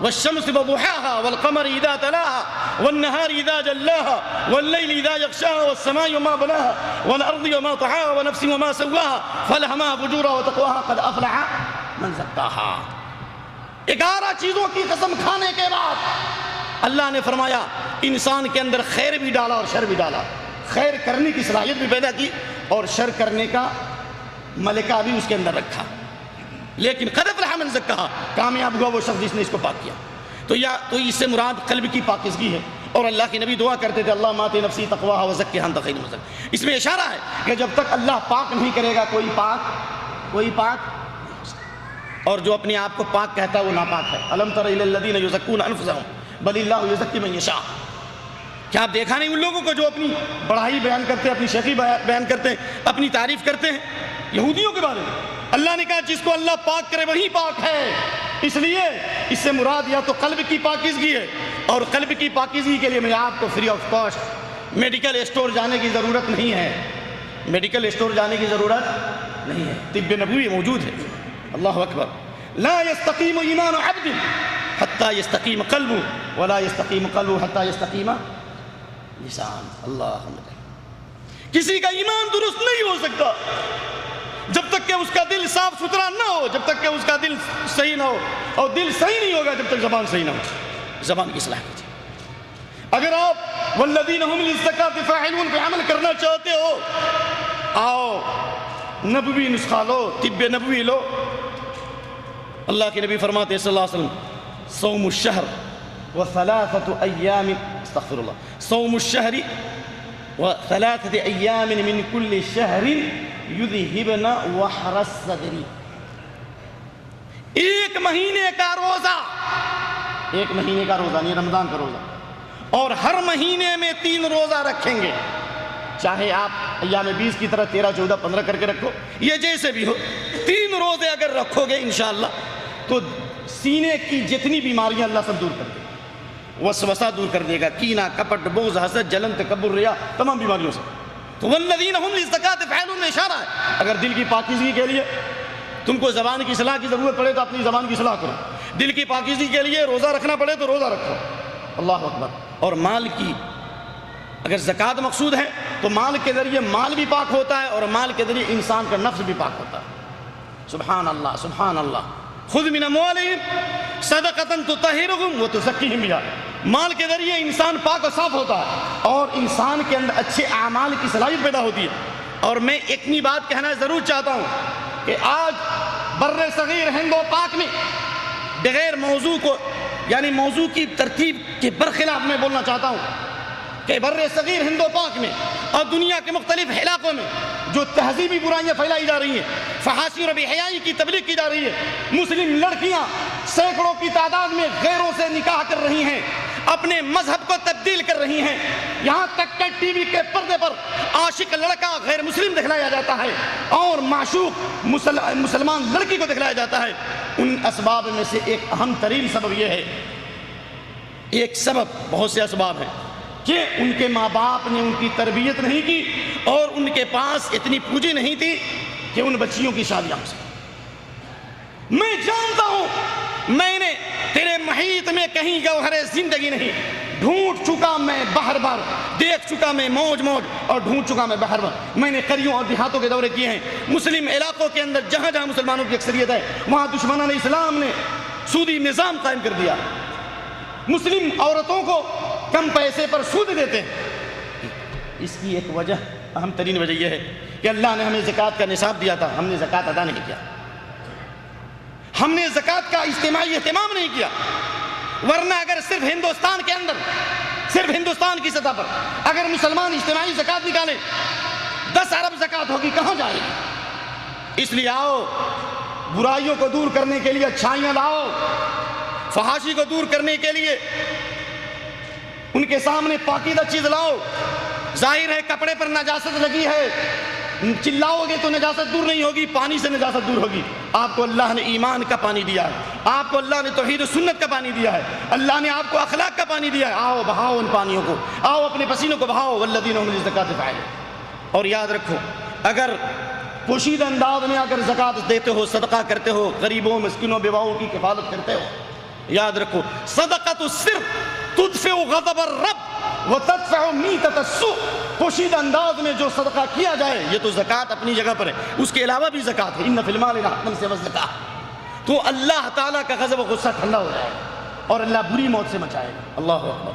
والشمس وضحاها والقمر اذا تلاها والنهار اذا جلاها والليل اذا يغشاها والسماء وما بناها والارض وما طحاها ونفس وما سواها فالهمها فجورها وتقواها قد افلح من زكاها. 11 چیزوں کی قسم کھانے کے بعد اللہ نے فرمایا انسان کے اندر خیر بھی ڈالا اور شر بھی ڈالا. خیر کرنے کی صلاحیت بھی پیدا کی اور شر کرنے کا ملکہ بھی اس کے اندر رکھا. لیکن قد افلح من زکاہا، کامیاب ہوا وہ شخص جس نے اس کو پاک کیا. تو اس سے مراد قلب کی پاکیزگی ہے. اور اللہ کے نبی دعا کرتے تھے اللہم آت نفسی تقواہا وزکھا انت خیر من زکاہا. اس میں اشارہ ہے کہ جب تک اللہ پاک نہیں کرے گا کوئی پاک اور جو اپنے آپ کو پاک کہتا ہے وہ ناپاک ہے. الم تر الی الذین یزکون انفسهم بل اللہ یزکی من یشاء. کیا آپ دیکھا نہیں ان لوگوں کو جو اپنی بڑائی بیان کرتے ہیں، اپنی شیخی بیان کرتے ہیں، اپنی تعریف کرتے ہیں؟ یہودیوں کے بارے میں اللہ نے کہا جس کو اللہ پاک کرے وہی پاک ہے. اس لیے اس سے مراد یا تو قلب کی پاکیزگی ہے، اور قلب کی پاکیزگی کے لیے میں آپ کو free of cost medical store جانے کی ضرورت نہیں ہے. میڈیکل اسٹور جانے کی ضرورت نہیں ہے، طب نبوی موجود ہے. اللہ اکبر. لا يستقیم ایمان عبد حتی یستقیم قلبه ولا يستقیم قلبه حتی یستقیم لسان. اللہم کسی کا ایمان درست نہیں ہو سکتا جب تک کہ اس کا دل صاف ستھرا نہ ہو، جب تک کہ اس کا دل صحیح نہ ہو، اور دل صحیح نہیں ہوگا جب تک زبان صحیح نہ ہو. زبان کی اصلاح کیجیے. اگر آپ والذین هم للزکاۃ فاعلون پہ عمل کرنا چاہتے ہو، آؤ نبوی نسخہ لو، طب نبوی لو. اللہ کے نبی فرماتے ہیں صلی اللہ علیہ وسلم صوم الشہر وثلاثة ایام استغفر اللہ صوم الشہر وثلاثة ایام من کل شہر یذہبن وحر الصدر. ایک مہینے کا روزہ نہیں، رمضان کا روزہ، اور ہر مہینے میں 3 روزہ رکھیں گے. چاہے آپ ایام 20 کی طرح 13, 14, 15 کر کے رکھو، یہ جیسے بھی ہو. 3 روزے اگر رکھو گے انشاءاللہ تو سینے کی جتنی بیماریاں اللہ سب دور کر دے گا. وسوسہ دور کر دے گا، کینہ، کپٹ، بغض، حسد، جلن، تکبر، ریا، تمام بیماریوں سے. تو والذین هم للزکاۃ فاعلون میں اشارہ ہے. اگر دل کی پاکیزگی کے لیے تم کو زبان کی اصلاح کی ضرورت پڑے تو اپنی زبان کی اصلاح کرو، دل کی پاکیزگی کے لیے روزہ رکھنا پڑے تو روزہ رکھو، اللہ اکبر۔ اور مال کی اگر زکوٰۃ مقصود ہے تو مال کے ذریعے مال بھی پاک ہوتا ہے اور مال کے ذریعے انسان کا نفس بھی پاک ہوتا ہے، سبحان اللہ سبحان اللہ۔ خذ من اموالہم صدقۃ تطہرہم وتزکیہم بہا، مال کے ذریعے انسان پاک و صاف ہوتا ہے اور انسان کے اندر اچھے اعمال کی صلاحیت پیدا ہوتی ہے۔ اور میں اتنی بات کہنا ضرور چاہتا ہوں کہ آج بر صغیر ہند و پاک میں بغیر موضوع کو یعنی موضوع کی ترتیب کے برخلاف میں بولنا چاہتا ہوں کہ بر صغیر ہند و پاک میں اور دنیا کے مختلف علاقوں میں جو تہذیبی برائیاں پھیلائی جا رہی ہیں، فحاشی اور بے حیائی کی تبلیغ کی جا رہی ہے، مسلم لڑکیاں سینکڑوں کی تعداد میں غیروں سے نکاح کر رہی ہیں، اپنے مذہب کو تبدیل کر رہی ہیں، یہاں تک کہ ٹی وی کے پردے پر عاشق لڑکا غیر مسلم دکھلایا جاتا ہے اور معشوق مسلمان لڑکی کو دکھلایا جاتا ہے۔ ان اسباب میں سے ایک اہم ترین سبب یہ ہے، ایک سبب، بہت سے اسباب ہیں، کہ ان کے ماں باپ نے ان کی تربیت نہیں کی اور ان کے پاس اتنی پونجی نہیں تھی کہ ان بچیوں کی شادیاں ہو سکیں۔ میں جانتا ہوں میں نے تیرے محیط میں کہیں گوہر زندگی نہیں، ڈھونڈ چکا میں بہر بار، دیکھ چکا میں موج موج اور ڈھونڈ چکا میں بہر بار۔ میں نے قریوں اور دیہاتوں کے دورے کیے ہیں، مسلم علاقوں کے اندر جہاں جہاں مسلمانوں کی اکثریت ہے وہاں دشمنان اسلام نے سودی نظام قائم کر دیا، مسلم عورتوں کو کم پیسے پر سود دیتے ہیں۔ اس کی ایک وجہ، اہم ترین وجہ یہ ہے کہ اللہ نے ہمیں زکوٰۃ کا نصاب دیا تھا، ہم نے زکوٰۃ ادا نہیں کیا، ہم نے زکوٰۃ کا اجتماعی اہتمام نہیں کیا۔ ورنہ اگر صرف ہندوستان کے اندر، صرف ہندوستان کی سطح پر اگر مسلمان اجتماعی زکوٰۃ نکالیں 10 ارب زکوٰۃ ہوگی، کہاں جائے گی؟ اس لیے آؤ برائیوں کو دور کرنے کے لیے اچھائیاں لاؤ، فحاشی کو دور کرنے کے لیے ان کے سامنے پاکیزہ چیز لاؤ۔ ظاہر ہے کپڑے پر نجاست لگی ہے، چلاؤ گے تو نجاست دور نہیں ہوگی، پانی سے نجاست دور ہوگی۔ آپ کو اللہ نے ایمان کا پانی دیا ہے، آپ کو اللہ نے توحید و سنت کا پانی دیا ہے، اللہ نے آپ کو اخلاق کا پانی دیا ہے، آؤ بہاؤ ان پانیوں کو، آؤ اپنے پسینوں کو بہاؤ، والذین هم للزکاۃ فاعلون۔ اور یاد رکھو، اگر پوشیدہ انداز میں اگر زکوٰۃ دیتے ہو، صدقہ کرتے ہو، غریبوں مسکینوں بیواؤں کی کفالت کرتے ہو، یاد رکھو صدقۃ السر تدفع غضب الرب وتدفع میتۃ السوء۔ پوشیدہ انداز میں جو صدقہ کیا جائے یہ تو زکوٰۃ اپنی جگہ پر ہے، اس کے علاوہ بھی زکوٰۃ ہے، ان فی المال حقا سے والزکاۃ، تو اللہ تعالیٰ کا غضب و غصہ ٹھنڈا ہو جائے گا اور اللہ بری موت سے بچائے گا۔ اللہ اکبر۔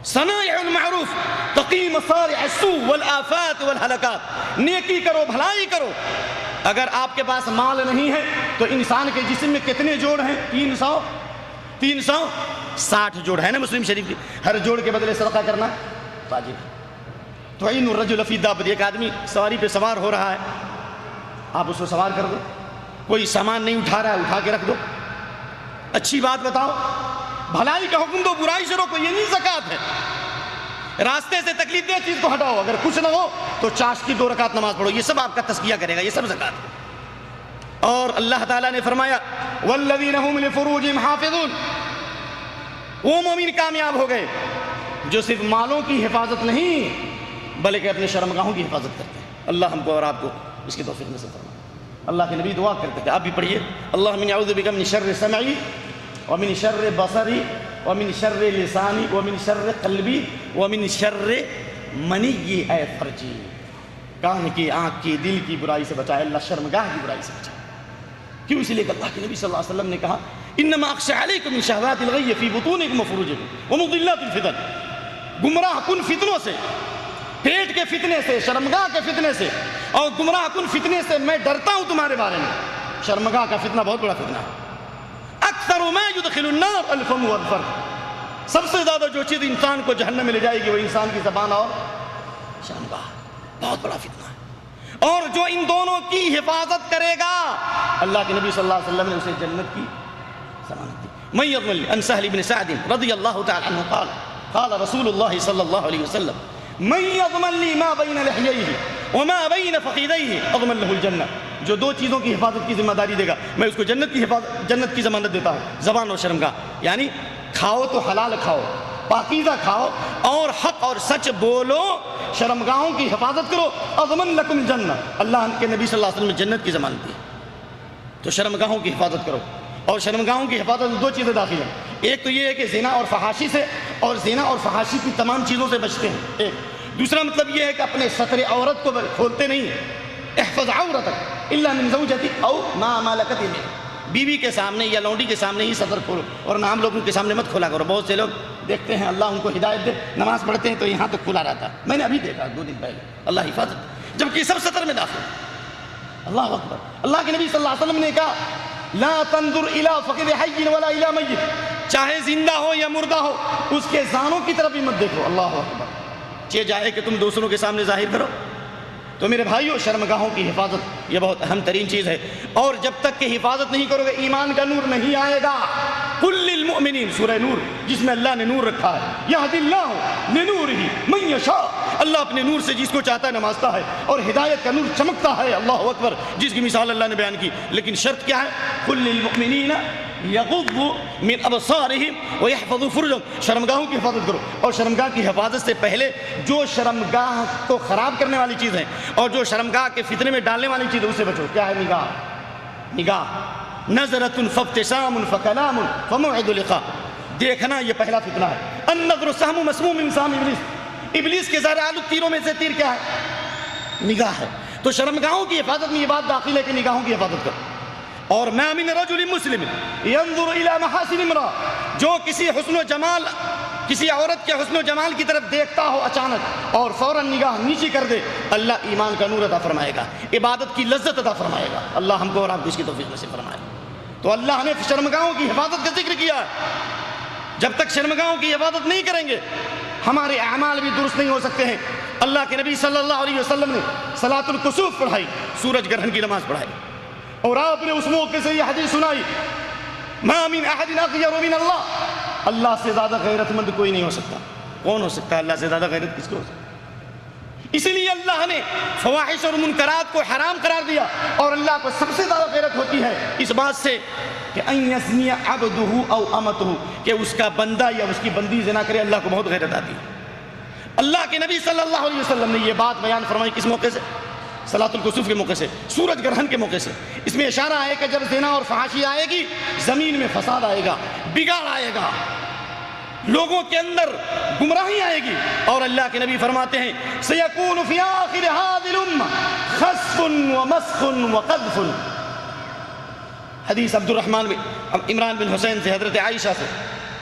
صنائع المعروف تقی مصارع السوء والآفات والہلکات، نیکی کرو، بھلائی کرو۔ اگر آپ کے پاس مال نہیں ہے تو انسان کے جسم میں کتنے جوڑ ہیں؟ 360 جوڑ ہے نا مسلم شریف کی، ہر جوڑ کے بدلے صدقہ کرنا واجب ہے۔ تعین الرجل فی دابۃ، ایک آدمی سواری پہ سوار ہو رہا ہے، آپ اس کو سوار کر دو، کوئی سامان نہیں اٹھا رہا ہے اٹھا کے رکھ دو، اچھی بات بتاؤ، بھلائی کا حکم دو، برائی سے روکو، یہ نہیں زکوٰۃ ہے۔ راستے سے تکلیف دہ چیز کو ہٹاؤ، اگر کچھ نہ ہو تو چاش کی 2 رکعت نماز پڑھو، یہ سب آپ کا تزکیہ کرے گا، یہ سب زکوٰۃ ہے۔ اور اللہ تعالیٰ نے فرمایا والذین هم لفروجہم حافظون، وہ مومن کامیاب ہو گئے جو صرف مالوں کی حفاظت نہیں بلکہ اپنے شرمگاہوں کی حفاظت کرتے ہیں۔ اللہ ہم کو اور آپ کو اس کی توفیق نصیب فرمائے۔ اللہ کے نبی دعا کرتے تھے، آپ بھی پڑھیے، اللہم انی اعوذ بک من شر سمعی ومن شر بصری ومن شر لسانی ومن شر قلبی ومن شر منی اے فرجی، کان کی، آنکھ کی، دل کی برائی سے بچائے اللہ، شرمگاہ کی برائی سے بچائے۔ کیوں؟ اس لیے کہ اللہ کے نبی صلی اللہ علیہ وسلم نے کہا انما اخشى علیکم من شہوات الغی فی بطونکم وفروجکم ومضلات الفتن، گمراہ کن فتنوں سے، پیٹ کے فتنے سے، شرمگاہ کے فتنے سے اور گمراہ کن فتنے سے میں ڈرتا ہوں تمہارے بارے میں۔ شرمگاہ کا فتنہ بہت بڑا فتنہ ہے۔ اکثر ما يدخل النار الفم والفرج، سب سے زیادہ جو چیز انسان کو جہنم میں لے جائے گی وہ انسان کی زبان اور شرمگاہ، بہت بڑا فتنہ ہے۔ اور جو ان دونوں کی حفاظت کرے گا اللہ کے نبی صلی اللہ علیہ وسلم نے اسے جنت کی ضمانت دی۔ من يضمن عن سهل بن سعد رضی اللہ تعالی عنہ قال قال رسول اللہ صلی اللہ علیہ وسلم من يضمن لي ما بين لحييه وما بين فخذيه اضمن له الجنہ، جو 2 چیزوں کی حفاظت کی ذمہ داری دے گا میں اس کو جنت کی ضمانت دیتا ہوں، زبان اور شرمگاہ، یعنی کھاؤ تو حلال کھاؤ، پاکیزہ کھاؤ اور حق اور سچ بولو، شرمگاہوں کی حفاظت کرو، اضمن لکم الجنہ، اللہ کے نبی صلی اللہ علیہ وسلم نے جنت کی ضمانت دی۔ تو شرمگاہوں کی حفاظت کرو. اور شرمگاہوں کی حفاظت میں 2 چیزیں داخل ہیں. ایک تو یہ ہے کہ زنا اور فحاشی سے، اور زنا اور فحاشی کی تمام چیزوں سے بچتے ہیں. ایک دوسرا مطلب یہ ہے کہ اپنے ستر عورت کو کھولتے نہیں ہیں. احفظ عورتک الا من زوجتک او ما ملکت یمینک. بیوی کے سامنے یا لونڈی کے سامنے ہی ستر کھولو، اور عام لوگوں کے سامنے مت کھولا کرو. بہت سے لوگ دیکھتے ہیں، اللہ ان کو ہدایت دے، نماز پڑھتے ہیں تو یہاں تک کھلا رہتا ہے. میں نے ابھی دیکھا 2 دن پہلے. اللہ حفاظت، جبکہ سب ستر میں داخل. اللہ اکبر. اللہ کے نبی صلی اللہ علیہ وسلم نے کہا لا تنظر الى فقد حی ولا الى میت. چاہے زندہ ہو یا مردہ ہو، اس کے زانوں کی طرف بھی مت دیکھو. اللہ اکبر. چاہے کہ تم دوسروں کے سامنے ظاہر کرو. تو میرے بھائیو، شرمگاہوں کی حفاظت یہ بہت اہم ترین چیز ہے. اور جب تک کہ حفاظت نہیں کرو گے ایمان کا نور نہیں آئے گا. قل للمؤمنین، سورہ نور جس میں اللہ نے نور رکھا ہے. یہدی اللہ لنورہ من یشاء. اللہ اپنے نور سے جس کو چاہتا ہے نوازتا ہے، اور ہدایت کا نور چمکتا ہے. اللہ اکبر. جس کی مثال اللہ نے بیان کی. لیکن شرط کیا ہے؟ قل للمؤمنین یغضوا من ابصارہم ویحفظوا فروجہم. شرمگاہوں کی حفاظت کرو. اور شرمگاہ کی حفاظت سے پہلے جو شرمگاہ کو خراب کرنے والی چیز ہے اور جو شرمگاہ کے فتنے میں ڈالنے والی چیز ہے اس سے بچو. کیا ہے؟ نگاہ. نگاہ. نظرۃ فابتسام فکلام فموعد لقاء. دیکھنا یہ پہلا فتنہ ہے. النظر سہم مسموم من سہم ابلیس. ابلیس کے زہر آلود تیروں میں سے تیر کیا ہے؟ نگاہ ہے. تو شرمگاہوں کی حفاظت میں یہ بات داخل ہے کہ نگاہوں کی حفاظت کرو. اور ما من رجل مسلم ينظر الى محاسن امرأة. جو کسی حسن و جمال، کسی عورت کے حسن و جمال کی طرف دیکھتا ہو اچانک اور فوراً نگاہ نیچی کر دے، اللہ ایمان کا نور عطا فرمائے گا، عبادت کی لذت عطا فرمائے گا. اللہ ہم کو اور آپ کو اس کی توفیق نصیب فرمائے. تو اللہ نے شرمگاہوں کی حفاظت کا ذکر کیا ہے. جب تک شرمگاہوں کی حفاظت نہیں کریں گے ہمارے اعمال بھی درست نہیں ہو سکتے ہیں. اللہ کے نبی صلی اللہ علیہ وسلم نے صلاۃ الکسوف پڑھائی، سورج گرہن کی نماز پڑھائی، اور آپ نے اس موقع سے یہ حدیث سنائی ما من احد اغیر من اللہ. اللہ سے زیادہ غیرت مند کوئی نہیں ہو سکتا. کون ہو سکتا ہے اللہ سے زیادہ غیرت؟ کس کو ہو سکتا؟ اسی لیے اللہ نے فواحش اور منکرات کو حرام قرار دیا. اور اللہ کو سب سے زیادہ غیرت ہوتی ہے اس بات سے کہ ان یزنی عبدہ او امتہ، کہ اس کا بندہ یا اس کی بندی زنا کرے. اللہ کو بہت غیرت آتی ہے. اللہ کے نبی صلی اللہ علیہ وسلم نے یہ بات بیان فرمائی کس موقع سے؟ صلاۃ الکسوف کے موقع سے، سورج گرہن کے موقع سے. اس میں اشارہ ہے کہ جب زنا اور فحاشی آئے گی زمین میں فساد آئے گا، بگاڑ آئے گا، لوگوں کے اندر گمراہی آئے گی. اور اللہ کے نبی فرماتے ہیں سیکون فی آخر هذه الامہ خسف ومسخ وقذف. حدیث عمران بن حسین سے، حضرت عائشہ سے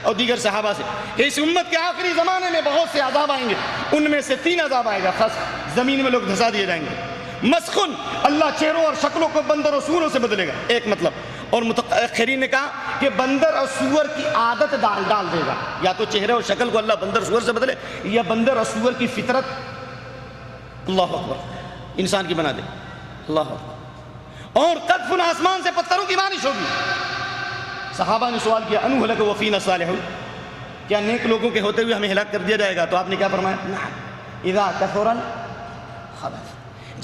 اور دیگر صحابہ سے کہ اس امت کے آخری زمانے میں بہت سے عذاب آئیں گے. ان میں سے 3 عذاب آئے گا. خسف، زمین میں لوگ دھسا دیے جائیں گے. مسخن، اللہ چہروں اور شکلوں کو بندر اور سوروں سے بدلے گا. ایک مطلب. اور متأخرین نے کہا کہ بندر اور سور کی عادت ڈال دے گا. یا تو چہرے اور شکل کو اللہ بندر سور سے بدلے، یا بندر اور سور کی فطرت اللہ اکبر انسان کی بنا دے. اللہ اکبر. اور قذف، آسمان سے پتھروں کی بارش ہوگی. صحابہ نے سوال کیا انہلک وفینا صالحون، کیا نیک لوگوں کے ہوتے ہوئے ہمیں ہلاک کر دیا جائے گا؟ تو آپ نے کیا فرمایا؟ نعم اذا کثر الخبث.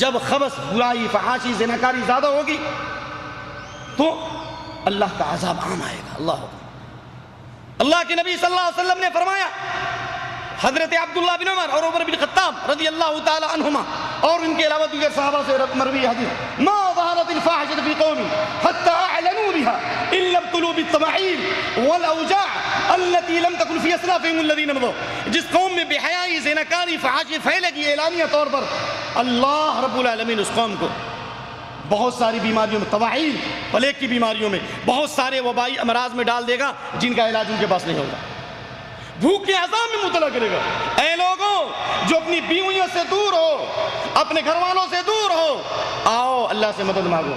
جب خبث، برائی، فحاشی، زناکاری زیادہ ہوگی تو اللہ کا عذاب عام آئے گا. اللہ اکبر. اللہ کے نبی صلی اللہ علیہ وسلم نے فرمایا، حضرت عبداللہ بن عمر اور عمر بن خطاب رضی اللہ تعالی عنہما اور ان کے علاوہ دیگر صحابہ سے مروی حدیث، ما ظہرت الفاحشۃ فی قوم حتی اعلنوا بها الا ابتلوا بالطماعین والاوجاع التي لم تكن في اسلافهم الذين مضوا. جس قوم میں بے حیائی، زناکاری، فحاشی پھیلے گی اعلانیہ طور پر، اللہ رب العالمین اس قوم کو بہت ساری بیماریوں میں، طواعین، پلیگ کی بیماریوں میں، بہت سارے وبائی امراض میں ڈال دے گا جن کا علاج ان کے پاس نہیں ہوگا. بھوک کے عذاب میں مبتلا کرے گا. اے لوگوں جو اپنی بیویوں سے دور ہو، اپنے گھر والوں سے دور ہو، آؤ اللہ سے مدد مانگو.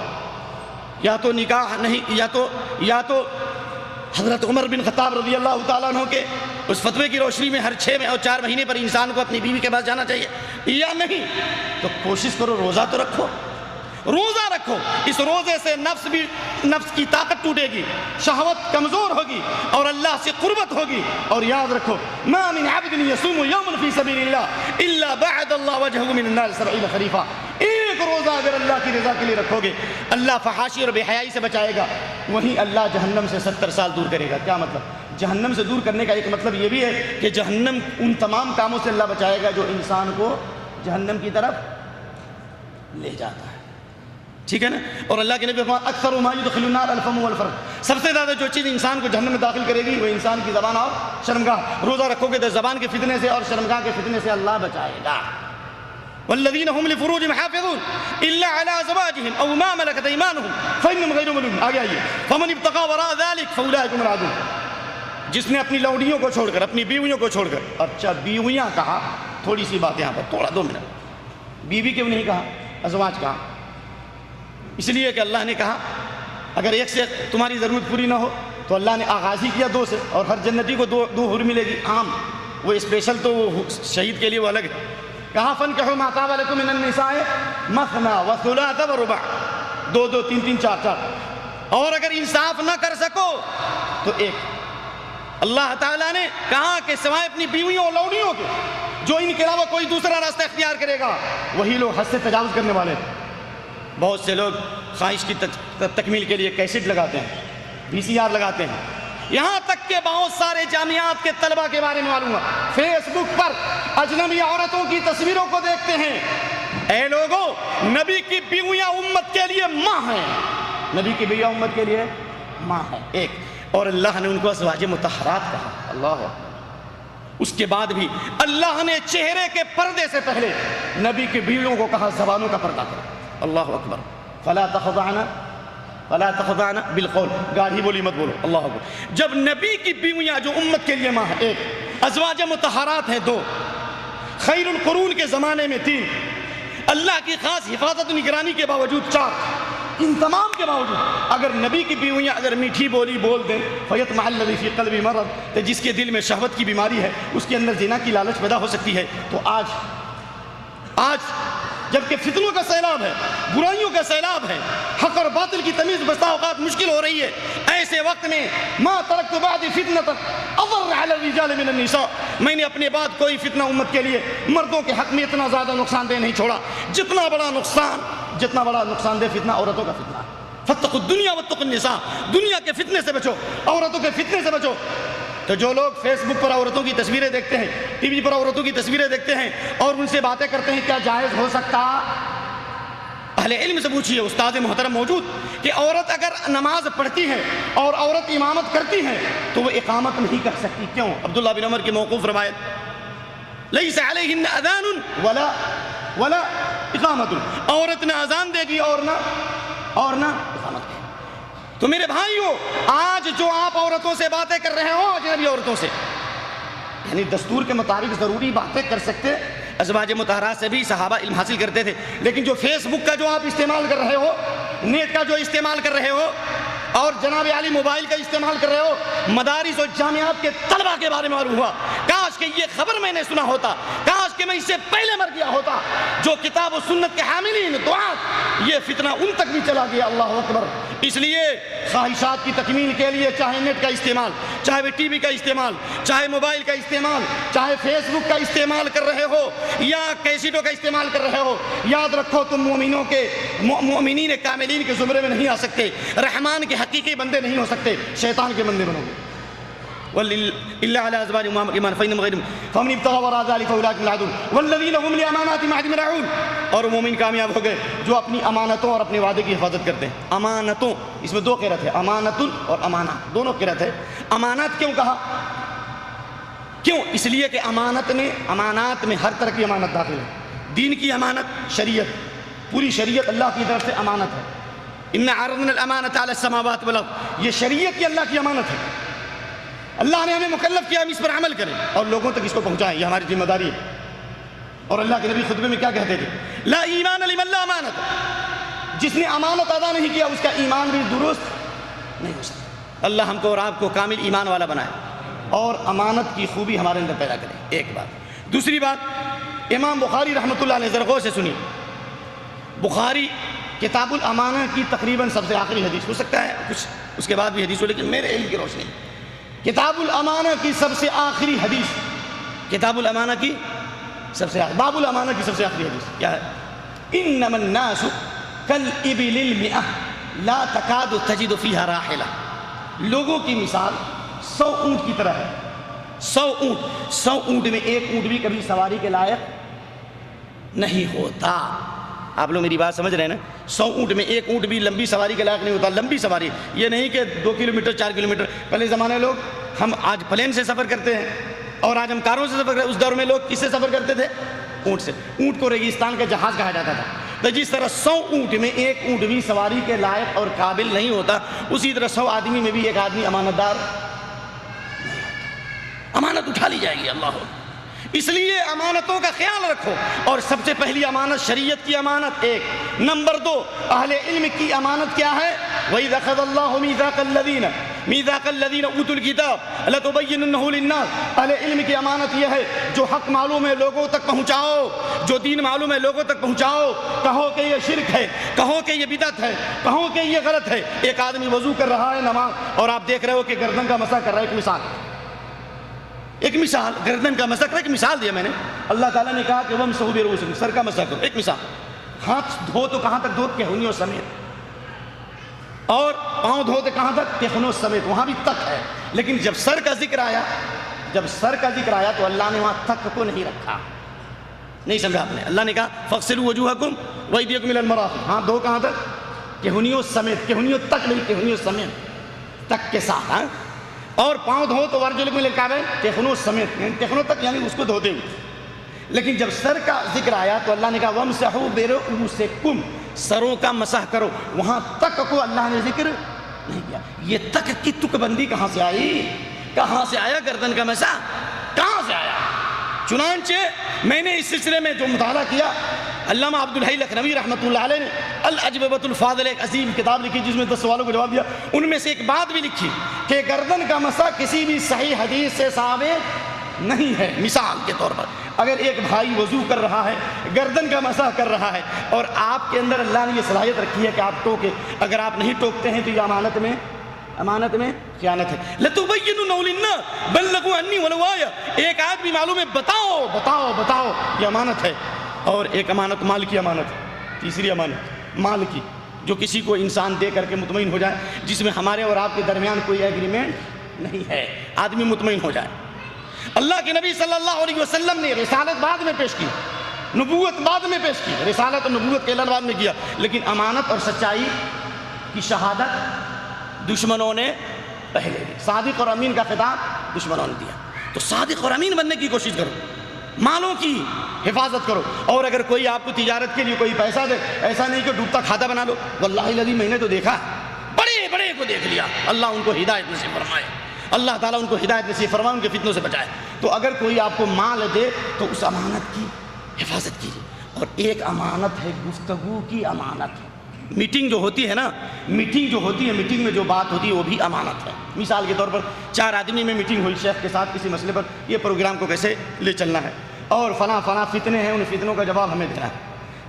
یا تو نکاح نہیں، یا تو حضرت عمر بن خطاب رضی اللہ تعالیٰ عنہ کے اس فتوے کی روشنی میں ہر 6 اور 4 مہینے پر انسان کو اپنی بیوی کے پاس جانا چاہیے، یا نہیں تو کوشش کرو روزہ تو رکھو. روزہ رکھو. اس روزے سے نفس کی طاقت ٹوٹے گی، شہوت کمزور ہوگی اور اللہ سے قربت ہوگی. اور یاد رکھو ما من عبد یصوم یوما فی سبیل اللہ الا بعد اللہ وجهه من النار 70 خریفہ. ایک روزہ اگر اللہ کی رضا کے لیے رکھو گے اللہ فحاشی اور بے حیائی سے بچائے گا، وہیں اللہ جہنم سے 70 سال دور کرے گا. کیا مطلب؟ جہنم سے دور کرنے کا ایک مطلب یہ بھی ہے کہ جہنم ان تمام کاموں سے اللہ بچائے گا جو انسان کو جہنم کی طرف لے جاتا ہے. ٹھیک ہے نا. اور اللہ کے نبی فرمایا اکثر ما يدخل النار الفم والفرج، سب سے زیادہ جو چیز انسان کو جہنم میں داخل کرے گی وہ انسان کی زبان اور شرمگاہ. روزہ رکھو گے تو زبان کے فتنے سے اور شرمگاہ کے فتنے سے اللہ بچائے گا. والذین هم لفروجهم حافظون الا على ازواجهم او ما ملكت ايمانهم فانهم غير ملومون. آگے آئیے فمن ابتغى وراء ذلك فاولئك هم العادون. جس نے اپنی لوڈیوں کو چھوڑ کر، اپنی بیویوں کو چھوڑ کر، اچھا بیویاں کہا، تھوڑی سی بات یہاں پر، تھوڑا 2 منٹ، بیوی کیوں نہیں کہا، ازواج کہا؟ اس لیے کہ اللہ نے کہا اگر ایک سے تمہاری ضرورت پوری نہ ہو تو اللہ نے آغاز ہی کیا 2 سے، اور ہر جنتی کو 2 حور ملے گی عام، وہ اسپیشل تو وہ شہید کے لیے وہ الگ ہے. کہا فانکحوا ما طاب لکم من النساء مثنی وثلاث ورباع، 2 2 3 3 4 4. اور اگر انصاف نہ کر سکو تو 1. اللہ تعالیٰ نے کہا کہ سوائے اپنی بیویوں اور لوڈیوں کے جو ان کے علاوہ کوئی دوسرا راستہ اختیار کرے گا وہی لوگ حد سے تجاوز کرنے والے. بہت سے لوگ خواہش کی تکمیل کے لیے کیسٹ لگاتے ہیں، VCR لگاتے ہیں، یہاں تک کہ بہت سارے جامعات کے طلبہ کے بارے میں معلوم ہے فیس بک پر اجنبی عورتوں کی تصویروں کو دیکھتے ہیں. اے لوگوں، نبی کی بیویاں امت کے لیے ماں ہیں، نبی کی بیویاں امت کے لیے ماں ہیں 1. اور اللہ نے ان کو ازواج مطہرات کہا. اللہ، اس کے بعد بھی اللہ نے چہرے کے پردے سے پہلے نبی کی بیویوں کو کہا زبانوں کا پردہ کرو. اللہ اکبر. فلا تخضعن بالقول، گاڑھی بولی مت بولو. اللہ اکبر. جب نبی کی بیویاں جو امت کے لیے ماں ہے 1، ازواج مطہرات ہیں 2، خیر القرون کے زمانے میں 3، اللہ کی خاص حفاظت و نگرانی کے باوجود 4. ان تمام کے باوجود اگر نبی کی بیویاں اگر میٹھی بولی بول دیں فیطمع الذی فی قلبہ مرض، تو جس کے دل میں شہوت کی بیماری ہے، اس کے اندر زنا کی لالچ پیدا ہو سکتی ہے. تو آج جبکہ فتنوں کا سیلاب ہے، برائیوں کا سیلاب ہے، حق اور باطل کی تمیز بسا اوقات مشکل ہو رہی ہے، ایسے وقت میں ما ترکت بعد فتنة اضر علی الرجال من النساء، میں نے اپنے بعد کوئی فتنہ امت کے لیے مردوں کے حق میں اتنا زیادہ نقصان دہ نہیں چھوڑا جتنا بڑا نقصان دہ فتنہ عورتوں کا فتنہ ہے. فاتقوا الدنیا واتقوا النساء، دنیا کے فتنے سے بچو، عورتوں کے فتنے سے بچو. تو جو لوگ فیس بک پر عورتوں کی تصویریں دیکھتے ہیں، ٹی وی پر عورتوں کی تصویریں دیکھتے ہیں اور ان سے باتیں کرتے ہیں کیا جائز ہو سکتا؟ اہل علم سے پوچھیے، استاد محترم موجود، کہ عورت اگر نماز پڑھتی ہے اور عورت امامت کرتی ہے تو وہ اقامت نہیں کر سکتی. کیوں؟ عبداللہ بن عمر کی موقوف روایت، لیس علیہن اذان ولا اقامت، عورت نہ اذان دے گی اور نہ اقامت. تو میرے بھائیوں، آج جو آپ عورتوں سے باتیں کر رہے ہو اجنبی عورتوں سے، یعنی دستور کے مطابق ضروری باتیں کر سکتے، ازواج مطہرات سے بھی صحابہ علم حاصل کرتے تھے، لیکن جو فیس بک کا جو آپ استعمال کر رہے ہو، نیٹ کا جو استعمال کر رہے ہو، اور جناب علی موبائل کا استعمال کر رہے ہو، مدارس اور جامعات کے طلبہ کے بارے میں معلوم ہوا. کاش کہ یہ خبر میں نے سنا ہوتا، کاش کہ میں اس سے پہلے مر گیا ہوتا. جو کتاب و سنت کے حاملین دعات، یہ فتنہ ان تک بھی چلا گیا. اللہ اکبر. اس لیے خواہشات کی تکمیل کے لیے چاہے نیٹ کا استعمال، چاہے ٹی وی کا استعمال، چاہے موبائل کا استعمال، چاہے فیس بک کا استعمال کر رہے ہو یا کیسٹوں کا استعمال کر رہے ہو، یاد رکھو تم مومنین کاملین کے زمرے میں نہیں آ سکتے، رحمان کے حقیقی بندے نہیں ہو سکتے، شیطان کے بندے بنو گے. وَإِلَّا عَلَىٰ أَزْوَاجِهِمْ وَمَا مَلَكَتْ أَيْمَانُهُمْ فَإِنَّهُمْ غَيْرُ مَلُومِينَ فَمَنِ ابْتَغَىٰ وَرَاءَ ذَٰلِكَ فَأُولَٰئِكَ هُمُ الْعَادُونَ وَالَّذِينَ هُمْ لِأَمَانَاتِهِمْ اور مومن کامیاب ہو گئے جو اپنی امانتوں اور اپنے وعدے کی حفاظت کرتے ہیں. امانتوں، اس میں 2 قرات ہے، امانت اور امانات، دونوں قرات ہے. امانات کیوں کہا؟ کیوں؟ اس لیے کہ امانات میں ہر طرح کی امانت داخل ہے. دین کی امانت، شریعت، پوری شریعت اللہ کی طرف سے امانت ہے. اِنَّا عَرَضْنَا الْأَمَانَةَ عَلَى السَّمَاوَاتِ وَالْأَرْضِ، یہ شریعت کی اللہ کی امانت ہے. اللہ نے ہمیں مکلف کیا ہم اس پر عمل کریں اور لوگوں تک اس کو پہنچائیں، یہ ہماری ذمہ داری ہے. اور اللہ کے نبی خطبے میں کیا کہتے تھے؟ لا ایمان لمن لا امانت، جس نے امانت ادا نہیں کیا اس کا ایمان بھی درست نہیں ہو سکتا. اللہ ہم کو اور آپ کو کامل ایمان والا بنائے اور امانت کی خوبی ہمارے اندر پیدا کرے. ایک بات. دوسری بات، امام بخاری رحمۃ اللہ علیہ ذرا غور سے سنیے. بخاری کتاب الامانہ کی تقریباً سب سے آخری حدیث، ہو سکتا ہے کچھ اس کے بعد بھی حدیث ہو، لیکن میرے علم کی روشنی کتاب الامانہ کی سب سے آخری حدیث، کتاب الامانہ کی سب سے آخری، باب الامانہ کی سب سے آخری حدیث کیا ہے؟ انما الناس کالابل المئہ لا تکاد تجد فیہا راحلہ، لوگوں کی مثال 100 اونٹ کی طرح ہے. 100 اونٹ میں ایک اونٹ بھی کبھی سواری کے لائق نہیں ہوتا. آپ لوگ میری بات سمجھ رہے ہیں نا؟ 100 اونٹ میں ایک اونٹ بھی لمبی سواری کے لائق نہیں ہوتا. لمبی سواری یہ نہیں کہ 2 کلومیٹر 4 کلومیٹر. پہلے زمانے لوگ ہم آج پلین سے سفر کرتے ہیں اور آج ہم کاروں سے سفر کرتے ہیں. اس دور میں لوگ کس سے سفر کرتے تھے؟ اونٹ سے. اونٹ کو ریگستان کا جہاز کہا جاتا تھا. تو جس طرح 100 اونٹ میں ایک اونٹ بھی سواری کے لائق اور قابل نہیں ہوتا, اسی طرح 100 آدمی میں بھی ایک آدمی امانت دار. امانت اٹھا لی جائے گی. اللہ. اس لیے امانتوں کا خیال رکھو. اور سب سے پہلی امانت شریعت کی امانت ایک. نمبر 2 اہل علم کی امانت کیا ہے؟ وَإِذْ أَخَذَ اللَّهُ مِيثَاقَ الَّذِينَ أُوتُوا الْكِتَابَ لَتُبَيِّنُنَّهُ لِلنَّاسِ. اہل علم کی امانت یہ ہے جو حق معلوم ہے لوگوں تک پہنچاؤ, جو دین معلوم ہے لوگوں تک پہنچاؤ. کہو کہ یہ شرک ہے, کہو کہ یہ بدعت ہے, کہو کہ یہ غلط ہے. ایک آدمی وضو کر رہا ہے نماز, اور آپ دیکھ رہے ہو کہ گردن کا مسح کر رہا ہے. ایک مثال گردن کا مسح کر, ایک مثال دیا میں نے. اللہ تعالیٰ نے کہا کہ وَامْسَحُوا بِرُؤُوسِكُمْ, سر کا مسح کرو. ایک مثال. ہاتھ دھو تو کہاں تک دھو؟ کہنیوں سمیت. اور پاؤں دھو تو کہاں تک؟ کہنیوں سمیت. وہاں بھی تک ہے. لیکن جب سر کا ذکر آیا تو اللہ نے وہاں تک کو نہیں رکھا. نہیں سمجھا آپ نے؟ اللہ نے کہا فَاغْسِلُوا وُجُوهَكُمْ وَأَيْدِيَكُمْ إِلَى الْمَرَافِقِ. ہاں دھو کہاں تک؟ کہنیوں سمیت. کہنیوں تک نہیں, کہنیوں سمیت, تک کے ساتھ. ہاں. اور پاؤں دھو تو وَأَرْجُلَكُمْ إِلَى الْكَعْبَيْنِ, ٹخنوں سمیت, ٹخنوں تک یعنی اس کو دھوتے ہوئے. لیکن جب سر کا ذکر آیا تو اللہ نے کہا وَامْسَحُوا بِرُؤُوسِكُمْ, سروں کا مسح کرو. وہاں تک کو اللہ نے ذکر نہیں کیا. یہ تک کی تک بندی کہاں سے آئی؟ کہاں سے آیا گردن کا مسح؟ کہاں سے آیا؟ چنانچہ میں نے اس سلسلے میں جو مطالعہ کیا, علامہ عبدالحی لکھنوی رحمۃ اللہ علیہ نے الاجوبۃ الفاضلہ ایک عظیم کتاب لکھی جس میں 10 سوالوں کو جواب دیا. ان میں سے ایک بات بھی لکھی کہ گردن کا مسح کسی بھی صحیح حدیث سے ثابت نہیں ہے. مثال کے طور پر اگر ایک بھائی وضو کر رہا ہے, گردن کا مسح کر رہا ہے, اور آپ کے اندر اللہ نے یہ صلاحیت رکھی ہے کہ آپ ٹوکے, اگر آپ نہیں ٹوکتے ہیں تو یہ امانت میں خیانت ہے. لَتُبَيِّنُنَّهُ لِلنَّاسِ بَلَّغُوا عَنِّي وَلَوْ آيَةً. ایک آدمی معلوم ہے, بتاؤ یہ امانت ہے. اور ایک امانت مال کی امانت ہے. تیسری امانت مال کی, جو کسی کو انسان دے کر کے مطمئن ہو جائے, جس میں ہمارے اور آپ کے درمیان کوئی ایگریمنٹ نہیں ہے, آدمی مطمئن ہو جائے. اللہ کے نبی صلی اللہ علیہ وسلم نے رسالت بعد میں پیش کی, نبوت بعد میں پیش کی. رسالت اور نبوت کا اعلان بعد میں کیا, لیکن امانت اور سچائی کی شہادت دشمنوں نے پہلے دی. صادق اور امین کا خطاب دشمنوں نے دیا. تو صادق اور امین بننے کی کوشش کرو, مالوں کی حفاظت کرو. اور اگر کوئی آپ کو تجارت کے لیے کوئی پیسہ دے, ایسا نہیں کہ ڈوبتا کھاتا بنا لو. واللہ الذی میں نے تو دیکھا, بڑے کو دیکھ لیا. اللہ ان کو ہدایت نصیب فرمائے, اللہ تعالیٰ ان کو ہدایت نصیب فرمائے, ان کے فتنوں سے بچائے. تو اگر کوئی آپ کو مال دے تو اس امانت کی حفاظت کیجیے. اور ایک امانت ہے گفتگو کی امانت. میٹنگ جو ہوتی ہے نا, میٹنگ میں جو بات ہوتی ہے وہ بھی امانت ہے. مثال کے طور پر 4 آدمی میں میٹنگ ہوئی شیخ کے ساتھ کسی مسئلے پر, یہ پروگرام کو کیسے لے چلنا ہے, اور فلاں فتنے ہیں, ان فتنوں کا جواب ہمیں دینا ہے.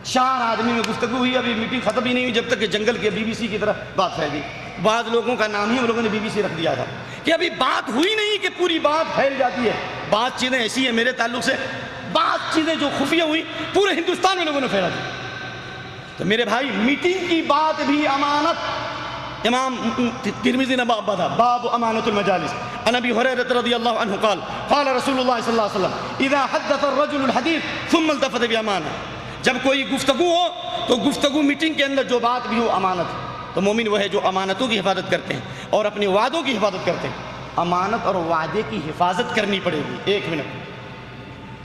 4 آدمی میں گفتگو ہوئی, ابھی میٹنگ ختم ہی نہیں ہوئی جب تک کہ جنگل کے BBC کی طرف بات پھیل گئی. بعض لوگوں کا نام ہی ان لوگوں نے BBC رکھ دیا تھا کہ ابھی بات ہوئی نہیں کہ پوری بات پھیل جاتی ہے. بعض چیزیں ایسی ہیں میرے تعلق سے, بعض چیزیں جو خفیہ ہوئی پورے ہندوستان میں لوگوں نے پھیلا دی. تو میرے بھائی میٹنگ کی بات بھی امانت. امام ترمذی نے باب بدھا, باب امانت المجالس. عن ابی ہریرہ رضی اللہ عنہ قال قال رسول اللہ صلی اللہ علیہ وسلم اذا حدث الرجل الحدیث ثم التفت بامانہ. جب کوئی گفتگو ہو تو گفتگو میٹنگ کے اندر جو بات بھی ہو امانت ہے. تو مومن وہ ہے جو امانتوں کی حفاظت کرتے ہیں اور اپنے وعدوں کی حفاظت کرتے ہیں. امانت اور وعدے کی حفاظت کرنی پڑے گی. 1 منٹ,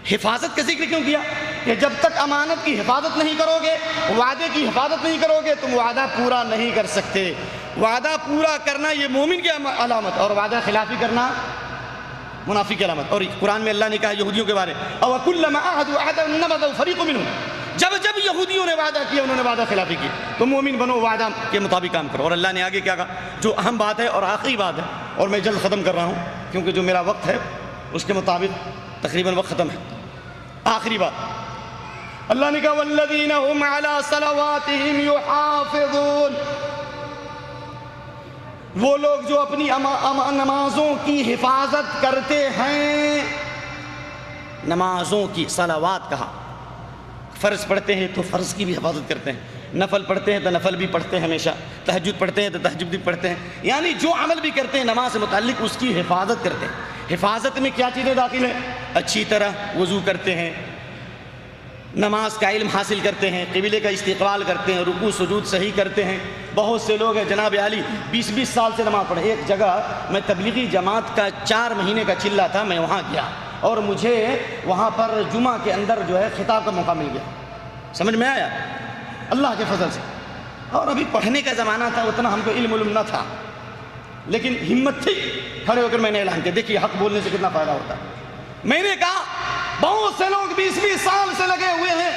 حفاظت کا ذکر کیوں کیا؟ کہ جب تک امانت کی حفاظت نہیں کرو گے, وعدے کی حفاظت نہیں کرو گے, تم وعدہ پورا نہیں کر سکتے. وعدہ پورا کرنا یہ مومن کی علامت, اور وعدہ خلافی کرنا منافق کی علامت. اور قرآن میں اللہ نے کہا یہودیوں کے بارے او کلما عهدوا عهدا نبذوا فريق منهم. جب یہودیوں نے وعدہ کیا انہوں نے وعدہ خلافی کی. تو مومن بنو, وعدہ کے مطابق کام کرو. اور اللہ نے آگے کیا کہا, جو اہم بات ہے اور آخری بات ہے, اور میں جلد ختم کر رہا ہوں کیونکہ جو میرا وقت ہے اس کے مطابق تقریباً وقت ختم ہے. آخری بات اللہ نے کہا والذین هم علی صلواتهم یحافظون. وہ لوگ جو اپنی نمازوں کی حفاظت کرتے ہیں. نمازوں کی, صلوات کہا, فرض پڑھتے ہیں تو فرض کی بھی حفاظت کرتے ہیں, نفل پڑھتے ہیں تو نفل بھی پڑھتے ہیں, ہمیشہ تہجد پڑھتے ہیں تو تہجد بھی پڑھتے ہیں. یعنی جو عمل بھی کرتے ہیں نماز سے متعلق اس کی حفاظت کرتے ہیں. حفاظت میں کیا چیزیں داخل ہیں؟ اچھی طرح وضو کرتے ہیں, نماز کا علم حاصل کرتے ہیں، قبلے کا استقبال کرتے ہیں، رکوع سجود صحیح کرتے ہیں. بہت سے لوگ ہیں جناب علی 20-20 سال سے نماز پڑھے. ایک جگہ میں تبلیغی جماعت کا 4 مہینے کا چلہ تھا، میں وہاں گیا اور مجھے وہاں پر جمعہ کے اندر جو ہے خطاب کا موقع مل گیا. سمجھ میں آیا اللہ کے فضل سے. اور ابھی پڑھنے کا زمانہ تھا، اتنا ہم کو علم نہ تھا، لیکن ہمت تھی. کھڑے ہو کر میں نے اعلان کیا. دیکھیے حق بولنے سے کتنا فائدہ ہوتا ہے. میں نے کہا بہت سے لوگ 20-20 سال سے لگے ہوئے ہیں.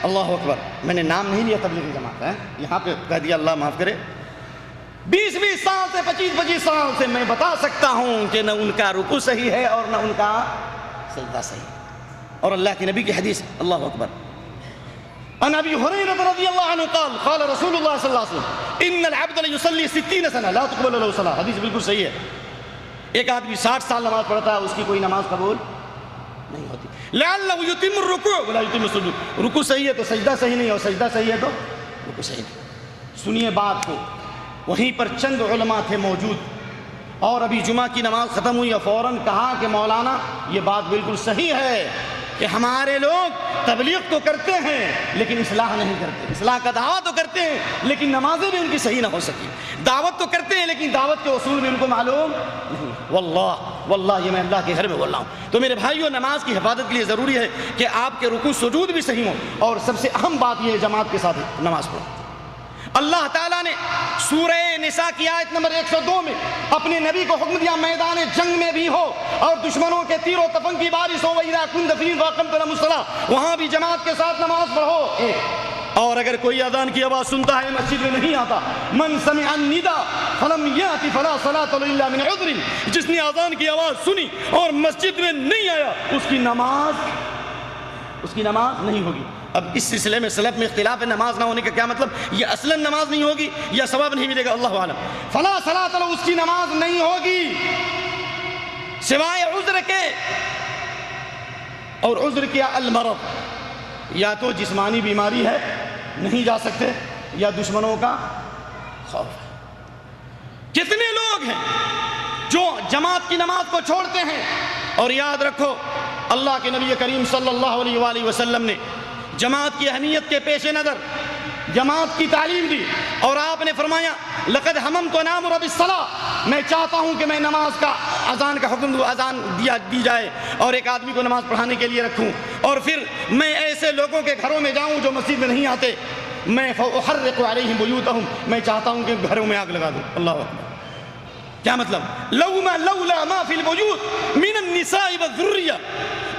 اللہ اکبر. میں نے نام نہیں لیا تبلیغی جماعت ہے، یہاں پہ کہہ دیا اللہ معاف کرے. 20-20 سال سے 25-25 سال سے میں بتا سکتا ہوں کہ نہ ان کا رکوع صحیح ہے اور نہ ان کا سجدہ صحیح. اور اللہ کے نبی کی حدیث اللہ اکبر. عن ابی ہریرہ رضی اللہ عنہ قال قال رسول اللہ صلی اللہ علیہ وسلم ان العبد لیصلی 60 سنہ لا تقبل له صلاۃ. حدیث بالکل صحیح ہے. ایک آدمی 60 سال نماز پڑھتا ہے، اس کی کوئی نماز قبول نہیں ہوتی. لعلہ یتم الرکوع ولا یتم السجود. رکوع صحیح ہے تو سجدہ صحیح نہیں، اور سجدہ صحیح ہے تو رکوع صحیح نہیں. سنیے بات کو. وہیں پر چند علماء تھے موجود، اور ابھی جمعہ کی نماز ختم ہوئی اور فوراً کہا کہ مولانا یہ بات بالکل صحیح ہے کہ ہمارے لوگ تبلیغ تو کرتے ہیں لیکن اصلاح نہیں کرتے. اصلاح کا دعویٰ تو کرتے ہیں لیکن نمازیں بھی ان کی صحیح نہ ہو سکی. دعوت تو کرتے ہیں لیکن دعوت کے اصول بھی ان کو معلوم نہیں. واللہ یہ میں اللہ کے گھر میں بول رہا ہوں. تو میرے بھائیوں، نماز کی حفاظت کے لیے ضروری ہے کہ آپ کے رکوع سجود بھی صحیح ہوں، اور سب سے اہم بات یہ ہے جماعت کے ساتھ نماز پڑھو. اللہ تعالیٰ نے سورہ نساء کی آیت نمبر 102 میں اپنے نبی کو حکم دیا میدان جنگ میں بھی ہو اور دشمنوں کے تیر و تفنگ کی بارش ہو، وَإِذَا كُنتَ فِيهِمْ فَأَقِمْتَ لَهُمُ الصَّلَاةَ، وہاں بھی جماعت کے ساتھ نماز پڑھو. اور اگر کوئی اذان کی آواز سنتا ہے مسجد میں نہیں آتا، من سمع النداء فلم یأت فلا صلاۃ له الا من عذر، جس نے اذان کی آواز سنی اور مسجد میں نہیں آیا اس کی نماز نہیں ہوگی. اب اس سلسلے میں سلف میں اختلاف ہے، نماز نہ ہونے کا کیا مطلب؟ یہ اصلا نماز نہیں ہوگی یا ثواب نہیں ملے گا، اللہ عالم. فلا صلاۃ له، اس کی نماز نہیں ہوگی سوائے عذر کے. اور عذر کیا؟ المرض، یا تو جسمانی بیماری ہے نہیں جا سکتے، یا دشمنوں کا خوف ہے. کتنے لوگ ہیں جو جماعت کی نماز کو چھوڑتے ہیں؟ اور یاد رکھو اللہ کے نبی کریم صلی اللہ علیہ وآلہ وسلم نے جماعت کی اہمیت کے پیش نظر جماعت کی تعلیم دی، اور آپ نے فرمایا لقد حممت ان آمر بالصلاۃ، میں چاہتا ہوں کہ میں نماز کا اذان کا حکم دوں، اذان دی جائے اور ایک آدمی کو نماز پڑھانے کے لیے رکھوں، اور پھر میں ایسے لوگوں کے گھروں میں جاؤں جو مسجد میں نہیں آتے، میں فاحرق علیہم بیوتہم، میں چاہتا ہوں کہ گھروں میں آگ لگا دوں. اللہ اکبر. کیا مطلب؟ لولا ما فی البیوت من النساء والذریہ،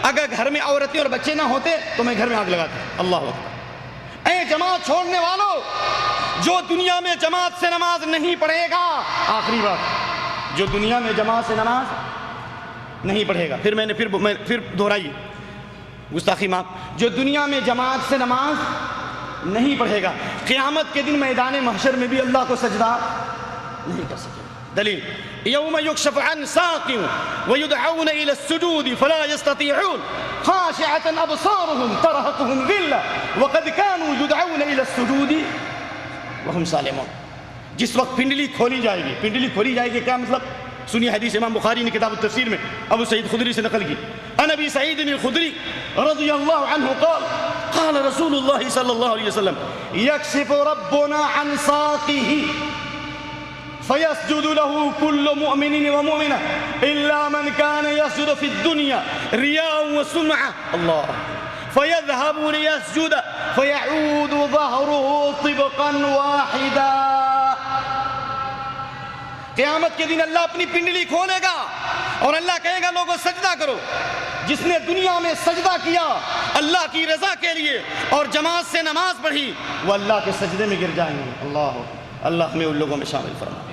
اگر گھر میں عورتیں اور بچے نہ ہوتے تو میں گھر میں آگ لگاتا. اللہ اکبر. اے جماعت چھوڑنے والوں، جو دنیا میں جماعت سے نماز نہیں پڑھے گا، آخری بات، جو دنیا میں جماعت سے نماز نہیں پڑھے گا، پھر دہرائی گستاخی معاف، جو دنیا میں جماعت سے نماز نہیں پڑھے گا، قیامت کے دن میدان محشر میں بھی اللہ کو سجدہ نہیں کر سکے. دلیل یوم یکشف عن ساق ویدعون الى السجود فلا يستطيعون خاشعة ابصارهم ترهقهم ذلة وقد كانوا يدعون الى السجود وهم سالمون. جس وقت پنڈلی کھولی جائے گی کیا مطلب؟ سنیے حدیث امام بخاری نے کتاب التفسیر میں ابو سعید خدری سے نقل کی. عن ابی سعید الخدری رضی اللہ عنہ قال قال رسول اللہ صلی اللہ علیہ وسلم یکشف ربنا عن ساقه فيسجد له كل مؤمن ومؤمنة إلا من كان يسجد في الدنيا رياء وسمعة. الله. فيذهب ليسجد فيعود ظهره طبقا واحدا. قیامت کے دن اللہ اپنی پنڈلی کھولے گا اور اللہ کہے گا لوگوں سجدہ کرو. جس نے دنیا میں سجدہ کیا اللہ کی رضا کے لیے اور جماعت سے نماز پڑھی، وہ اللہ کے سجدے میں گر جائیں گے. اللہ ہمیں ان لوگوں میں شامل فرما.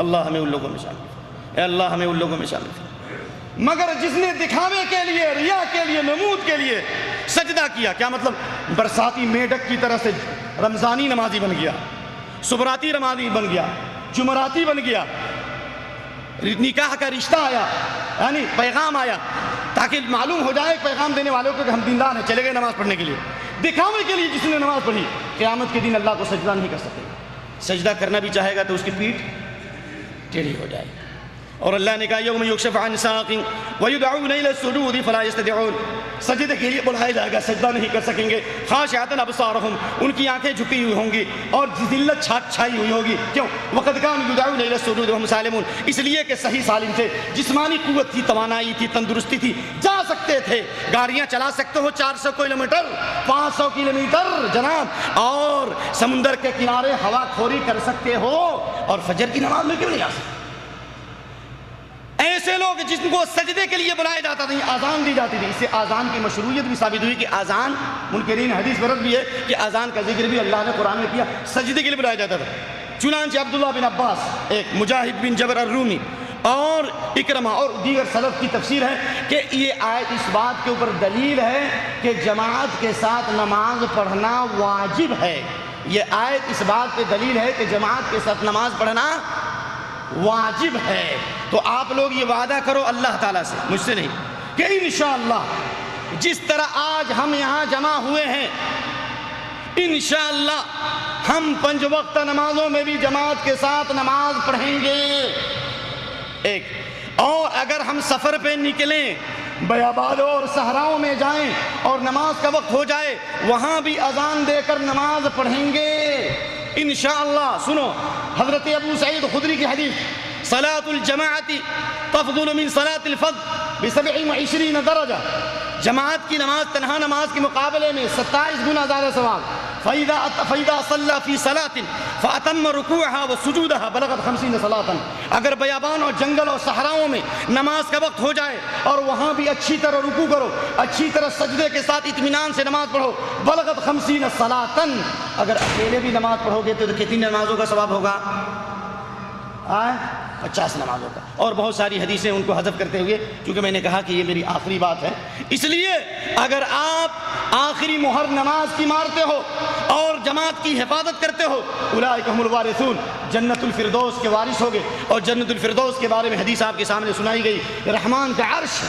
اللہ ہمیں ان لوگوں میں شامل فرما. اے اللہ ہمیں ان لوگوں میں شامل فرما. مگر جس نے دکھاوے کے لیے، ریا کے لیے، نمود کے لیے سجدہ کیا، کیا مطلب؟ برساتی میڈک کی طرح سے رمضانی نمازی بن گیا، سبراتی نمازی بن گیا، جمعراتی بن گیا، نکاح کا رشتہ آیا، یعنی پیغام آیا تاکہ معلوم ہو جائے پیغام دینے والوں کو کہ ہم دیندار ہیں، چلے گئے نماز پڑھنے کے لیے. دکھاوے کے لیے جس نے نماز پڑھی قیامت کے دن اللہ کو سجدہ نہیں کر سکتے. سجدہ کرنا بھی چاہے گا تو اس کی پیٹھ ٹیڑھی ہو جائے گی. اور اللہ نے کہا یوم یکشف عن ساق ویدعون الی السجود فلا یستطیعون، سجدے کے لیے بلایا جائے گا، سجدہ نہیں کر سکیں گے. خاشعۃ ابصارہم، ان کی آنکھیں جھکی ہوئی ہوں گی اور ذلت چھائی ہوئی ہوگی. کیوں؟ وقد کانوا یدعون الی السجود وهم سالمون، اس لیے کہ صحیح سالم تھے، جسمانی قوت تھی، توانائی تھی، تندرستی تھی، جا سکتے تھے، گاڑیاں چلا سکتے ہو 400 کلومیٹر 500 کلومیٹر جناب، اور سمندر کے کنارے ہوا خوری کر سکتے ہو، اور فجر کی نماز میں کیوں نہیں آ سکتے؟ ایسے لوگ جن کو سجدے کے لیے بلایا جاتا تھا، آزان دی جاتی تھی. اس سے آزان کی مشروعیت بھی ثابت ہوئی کہ آزان، منکرین حدیث میں رد بھی ہے کہ آزان کا ذکر بھی اللہ نے قرآن میں کیا، سجدے کے لیے بلایا جاتا تھا. چنانچہ عبداللہ بن عباس، ایک مجاہد بن جبر الرومی اور اکرمہ اور دیگر سلف کی تفسیر ہے کہ یہ آیت اس بات کے اوپر دلیل ہے کہ جماعت کے ساتھ نماز پڑھنا واجب ہے. یہ آیت اس بات پہ دلیل ہے کہ جماعت کے ساتھ نماز پڑھنا واجب ہے. تو آپ لوگ یہ وعدہ کرو اللہ تعالیٰ سے، مجھ سے نہیں، کہ انشاءاللہ جس طرح آج ہم یہاں جمع ہوئے ہیں، انشاءاللہ ہم 5 وقت نمازوں میں بھی جماعت کے ساتھ نماز پڑھیں گے. ایک اور اگر ہم سفر پہ نکلیں، بیابانوں اور صحراؤں میں جائیں اور نماز کا وقت ہو جائے، وہاں بھی اذان دے کر نماز پڑھیں گے انشاءاللہ. سنو حضرت ابو سعید خدری کی حدیث، صلاۃ الجماعت تفضل من صلاۃ الفرد ب27 درجہ، جماعت کی نماز تنہا نماز کے مقابلے میں 27 گنا زیادہ ثواب. فَإِذَا صَلَّى فِي صَلَاةٍ فَأَتَمَّ رُكُوعَهَا وَسُجُودَهَا بَلَغَتْ 50 صَلَاةً، اگر بیابان اور جنگل اور صحراؤں میں نماز کا وقت ہو جائے اور وہاں بھی اچھی طرح رکوع کرو، اچھی طرح سجدے کے ساتھ اطمینان سے نماز پڑھو، بلغت 50 صلاةً، اگر اکیلے بھی نماز پڑھو گے تو کتنی نمازوں کا ثواب ہوگا؟ 50 نمازوں کا. اور بہت ساری حدیثیں ان کو حذف کرتے ہوئے، کیونکہ میں نے کہا کہ یہ میری آخری بات ہے، اس لیے اگر آپ آخری مہر نماز کی مارتے ہو اور جماعت کی حفاظت کرتے ہو، اولئک هم الوارثون، جنت الفردوس کے وارث ہوگے. اور جنت الفردوس کے بارے میں حدیث آپ کے سامنے سنائی گئی، رحمان کا عرش،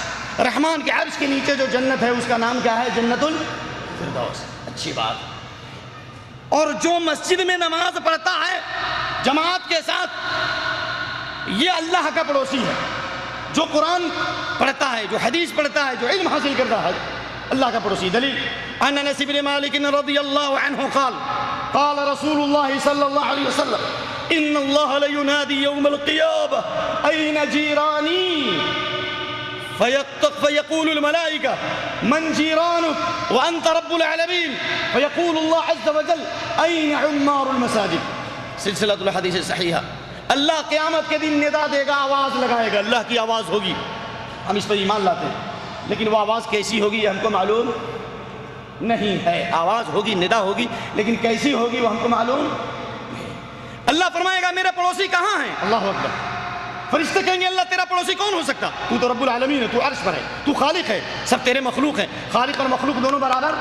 رحمان کے عرش کے نیچے جو جنت ہے اس کا نام کیا ہے؟ جنت الفردوس. اچھی بات. اور جو مسجد میں نماز پڑھتا ہے جماعت کے ساتھ، یہ اللہ کا پڑوسی ہے. جو قرآن پڑھتا ہے، جو حدیث پڑھتا ہے، جو علم حاصل کرتا ہے، اللہ کا پڑوسی. دلیل ان انس بن مالک رضی اللہ عنہ قال قال رسول اللہ صلی اللہ علیہ وسلم ان اللہ لینادی یوم القیامہ این جیرانی فیقول الملائکہ من جیرانک وانت رب العالمین فیقول اللہ عز وجل این عمار المساجد. سلسلۃ الحدیث صحیحہ. اللہ قیامت کے دن ندا دے گا، آواز لگائے گا، اللہ کی آواز ہوگی، ہم اس پر ایمان لاتے ہیں، لیکن وہ آواز کیسی ہوگی یہ ہم کو معلوم نہیں ہے. آواز ہوگی، ندا ہوگی، لیکن کیسی ہوگی وہ ہم کو معلوم نہیں. اللہ فرمائے گا میرے پڑوسی کہاں ہیں؟ اللہ اکبر. فرشتے کہیں گے اللہ تیرا پڑوسی کون ہو سکتا؟ تو تو رب العالمین ہے، تو عرش پر ہے، تو خالق ہے، سب تیرے مخلوق ہیں. خالق اور مخلوق دونوں برابر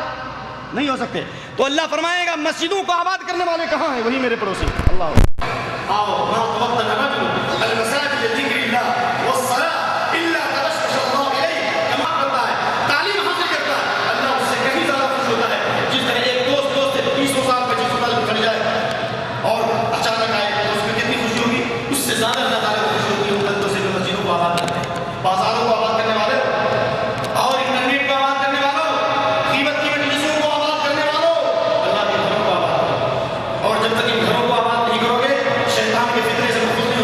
نہیں ہو سکتے. تو اللہ فرمائے گا مسجدوں کو آباد کرنے والے کہاں ہیں؟ وہی میرے پڑوسی. اللہ المساجد لذکر اللہ والصلاۃ الا تبشش اللہ الیہ. کما کرتا ہے، تعلیم حاصل کرتا ہے، اللہ اس سے کہیں زیادہ خوش ہوتا ہے. جس طرح ایک دوست سے 20 سال 25 سال پڑھ جائے اور اچانک آئے تو اس میں کتنی خوشی ہوگی؟ اس سے زیادہ اللہ تعالیٰ کو خوشی ہوگی. وہ بندوں سے مسجدوں کو آباد کرتے ہیں، بازاروں کو آباد کرنے والے اور انٹرنیٹ کو آباد کرنے والوں، قیمت کی مجلسوں کو آباد کرنے والوں، اللہ کے گھروں کو آباد کرو. اور جب تک ان گھروں کو آباد نہیں کرو گے، شیطان کے فتنے سے محفوظ نہیں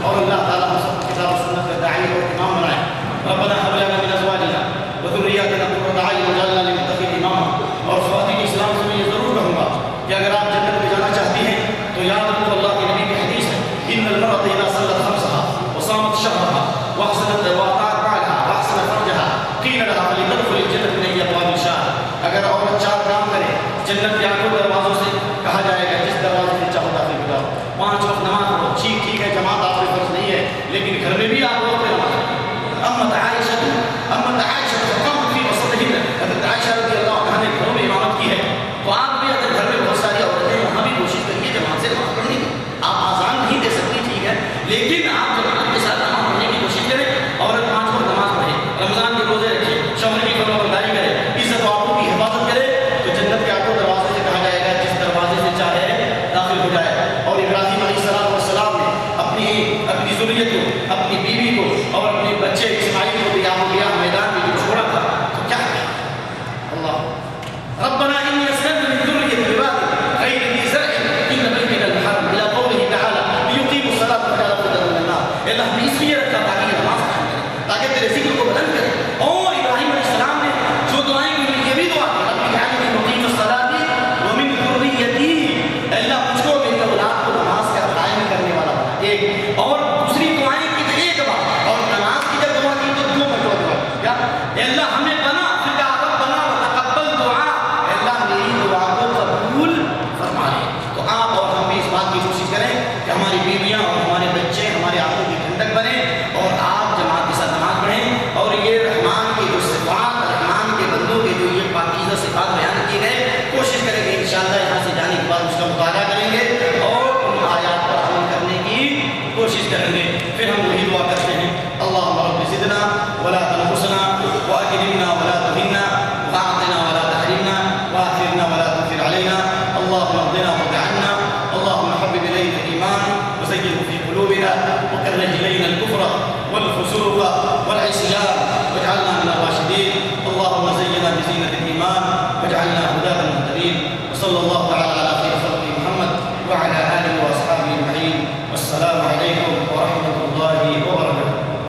اور اللہ تعالیٰ ہم سب کتاب و سنت کا داعی اور امام بنائے. ربنا هب لنا من ازواجنا وذرياتنا قرة اعين واجعلنا للمتقين اماما. اور خواتین اسلام سے میں یہ ضرور کہوں گا کہ اگر آپ جنت میں جانا چاہتی ہیں تو یاد رکھو اللہ کے نبی کی حدیث ہے ان المرأة اذا صلت خمسها وصامت شهرها واحسنت واطاعت بعلها واحسن فرجها قيل لها فلتدخل الجنة من اي ابواب شاءت. اگر عورت 4 کام کرے جنت کے آٹھوں دروازوں سے کہا جائے گا جس دروازے سے چاہو داخل ہو جاؤ. 5 وقت نماز پڑھو. ٹھیک ہے جماعت آپ پہ فرض نہیں ہے لیکن گھر میں بھی آپ وقت پہ نماز پڑھو. امت عائشہ فقامت فی وسطہن. حضرت عائشہ رضی اللہ عنہا نے گھروں میں امامت کی ہے تو آپ بھی اگر گھر میں بہت ساری عورتیں ہیں وہاں بھی کوشش کریے جماعت سے نماز پڑھنے کی. آپ آزان نہیں دے سکتی ٹھیک ہے لیکن آپ جماعت کے ساتھ نماز پڑھنے کی کوشش کریں. عورت 5 وقت نماز پڑھے, رمضان کے روزے رکھے, شوہر کی فرمانبرداری کرے, عزت و آبرو کی حفاظت کرے تو جنت کے آٹھوں دروازے سے کہا جائے گا جس دروازے سے چاہے داخل ہو جائے. اور ابراہیم علیہ السلام نے اپنی ذریت کو, اپنی بیوی کو اور اپنے بچے اسماعیل کو بھی میدان میں جو چھوڑا تھا تو کیا کہا اللہ ربنا انی اسکنت من ذریتی عبادی غیر ذی زرع ان بیتک الحرام الى قوله تعالی لیقیموا الصلاۃ وجعل افئدۃ من الناس. اللہ نے اس لیے رکھا تاکہ یہ نماز قائم کرے, تاکہ تیرے ذکر کو بلند کرے. اور ابراہیم علیہ السلام نے جو دعائیں کی یہ بھی دعا کی رب اجعلنی مقیم الصلاۃ ومن ذریتی. اللہ مجھ کو میری اولاد کو نماز کا قائم کرنے والا بنا. ایک اور دوسری دعائیں کی تو ایک بار اور نماز کی جب دعا کی تو 2 مرتبہ دعا کیا اللہ ہمیں بنا پھر رب بنا وتقبل دعا. اللہ میری دعا کو قبول فرما لے. تو آپ اور ہم بھی اس بات کی کوشش کریں کہ ہماری بیویاں اور ہمارے بچے ہمارے آنکھوں کی ٹھنڈک بنے اور آپ جماعت کے ساتھ نماز پڑھیں. اور یہ رحمان کے جو صفات, رحمان کے بندوں کے جو یہ پاکیزہ صفات بیان کیے گئے کوشش کریں گے انشاءاللہ یہاں سے جانے کے بعد اس کا مطالعہ کریں گے اور ان آیات پر عمل کرنے کی کوشش کریں گے. پھر ہم وہی دعا کرتے ہیں اللہم رب زدنا ولا تنقصنا واکرمنا ولا تہنا واعطنا ولا تحرمنا واثرنا ولا تؤثر علينا اللهم ارضنا وارض عنا اللهم حبب الينا الايمان وزينه في قلوبنا وكره الينا الكفر والفسوق والعصيان واجعلنا من الراشدين اللهم زينا بزينة الايمان واجعلنا هداة مهتدين وصلى الله تعالى على خير خلقه محمد وعلى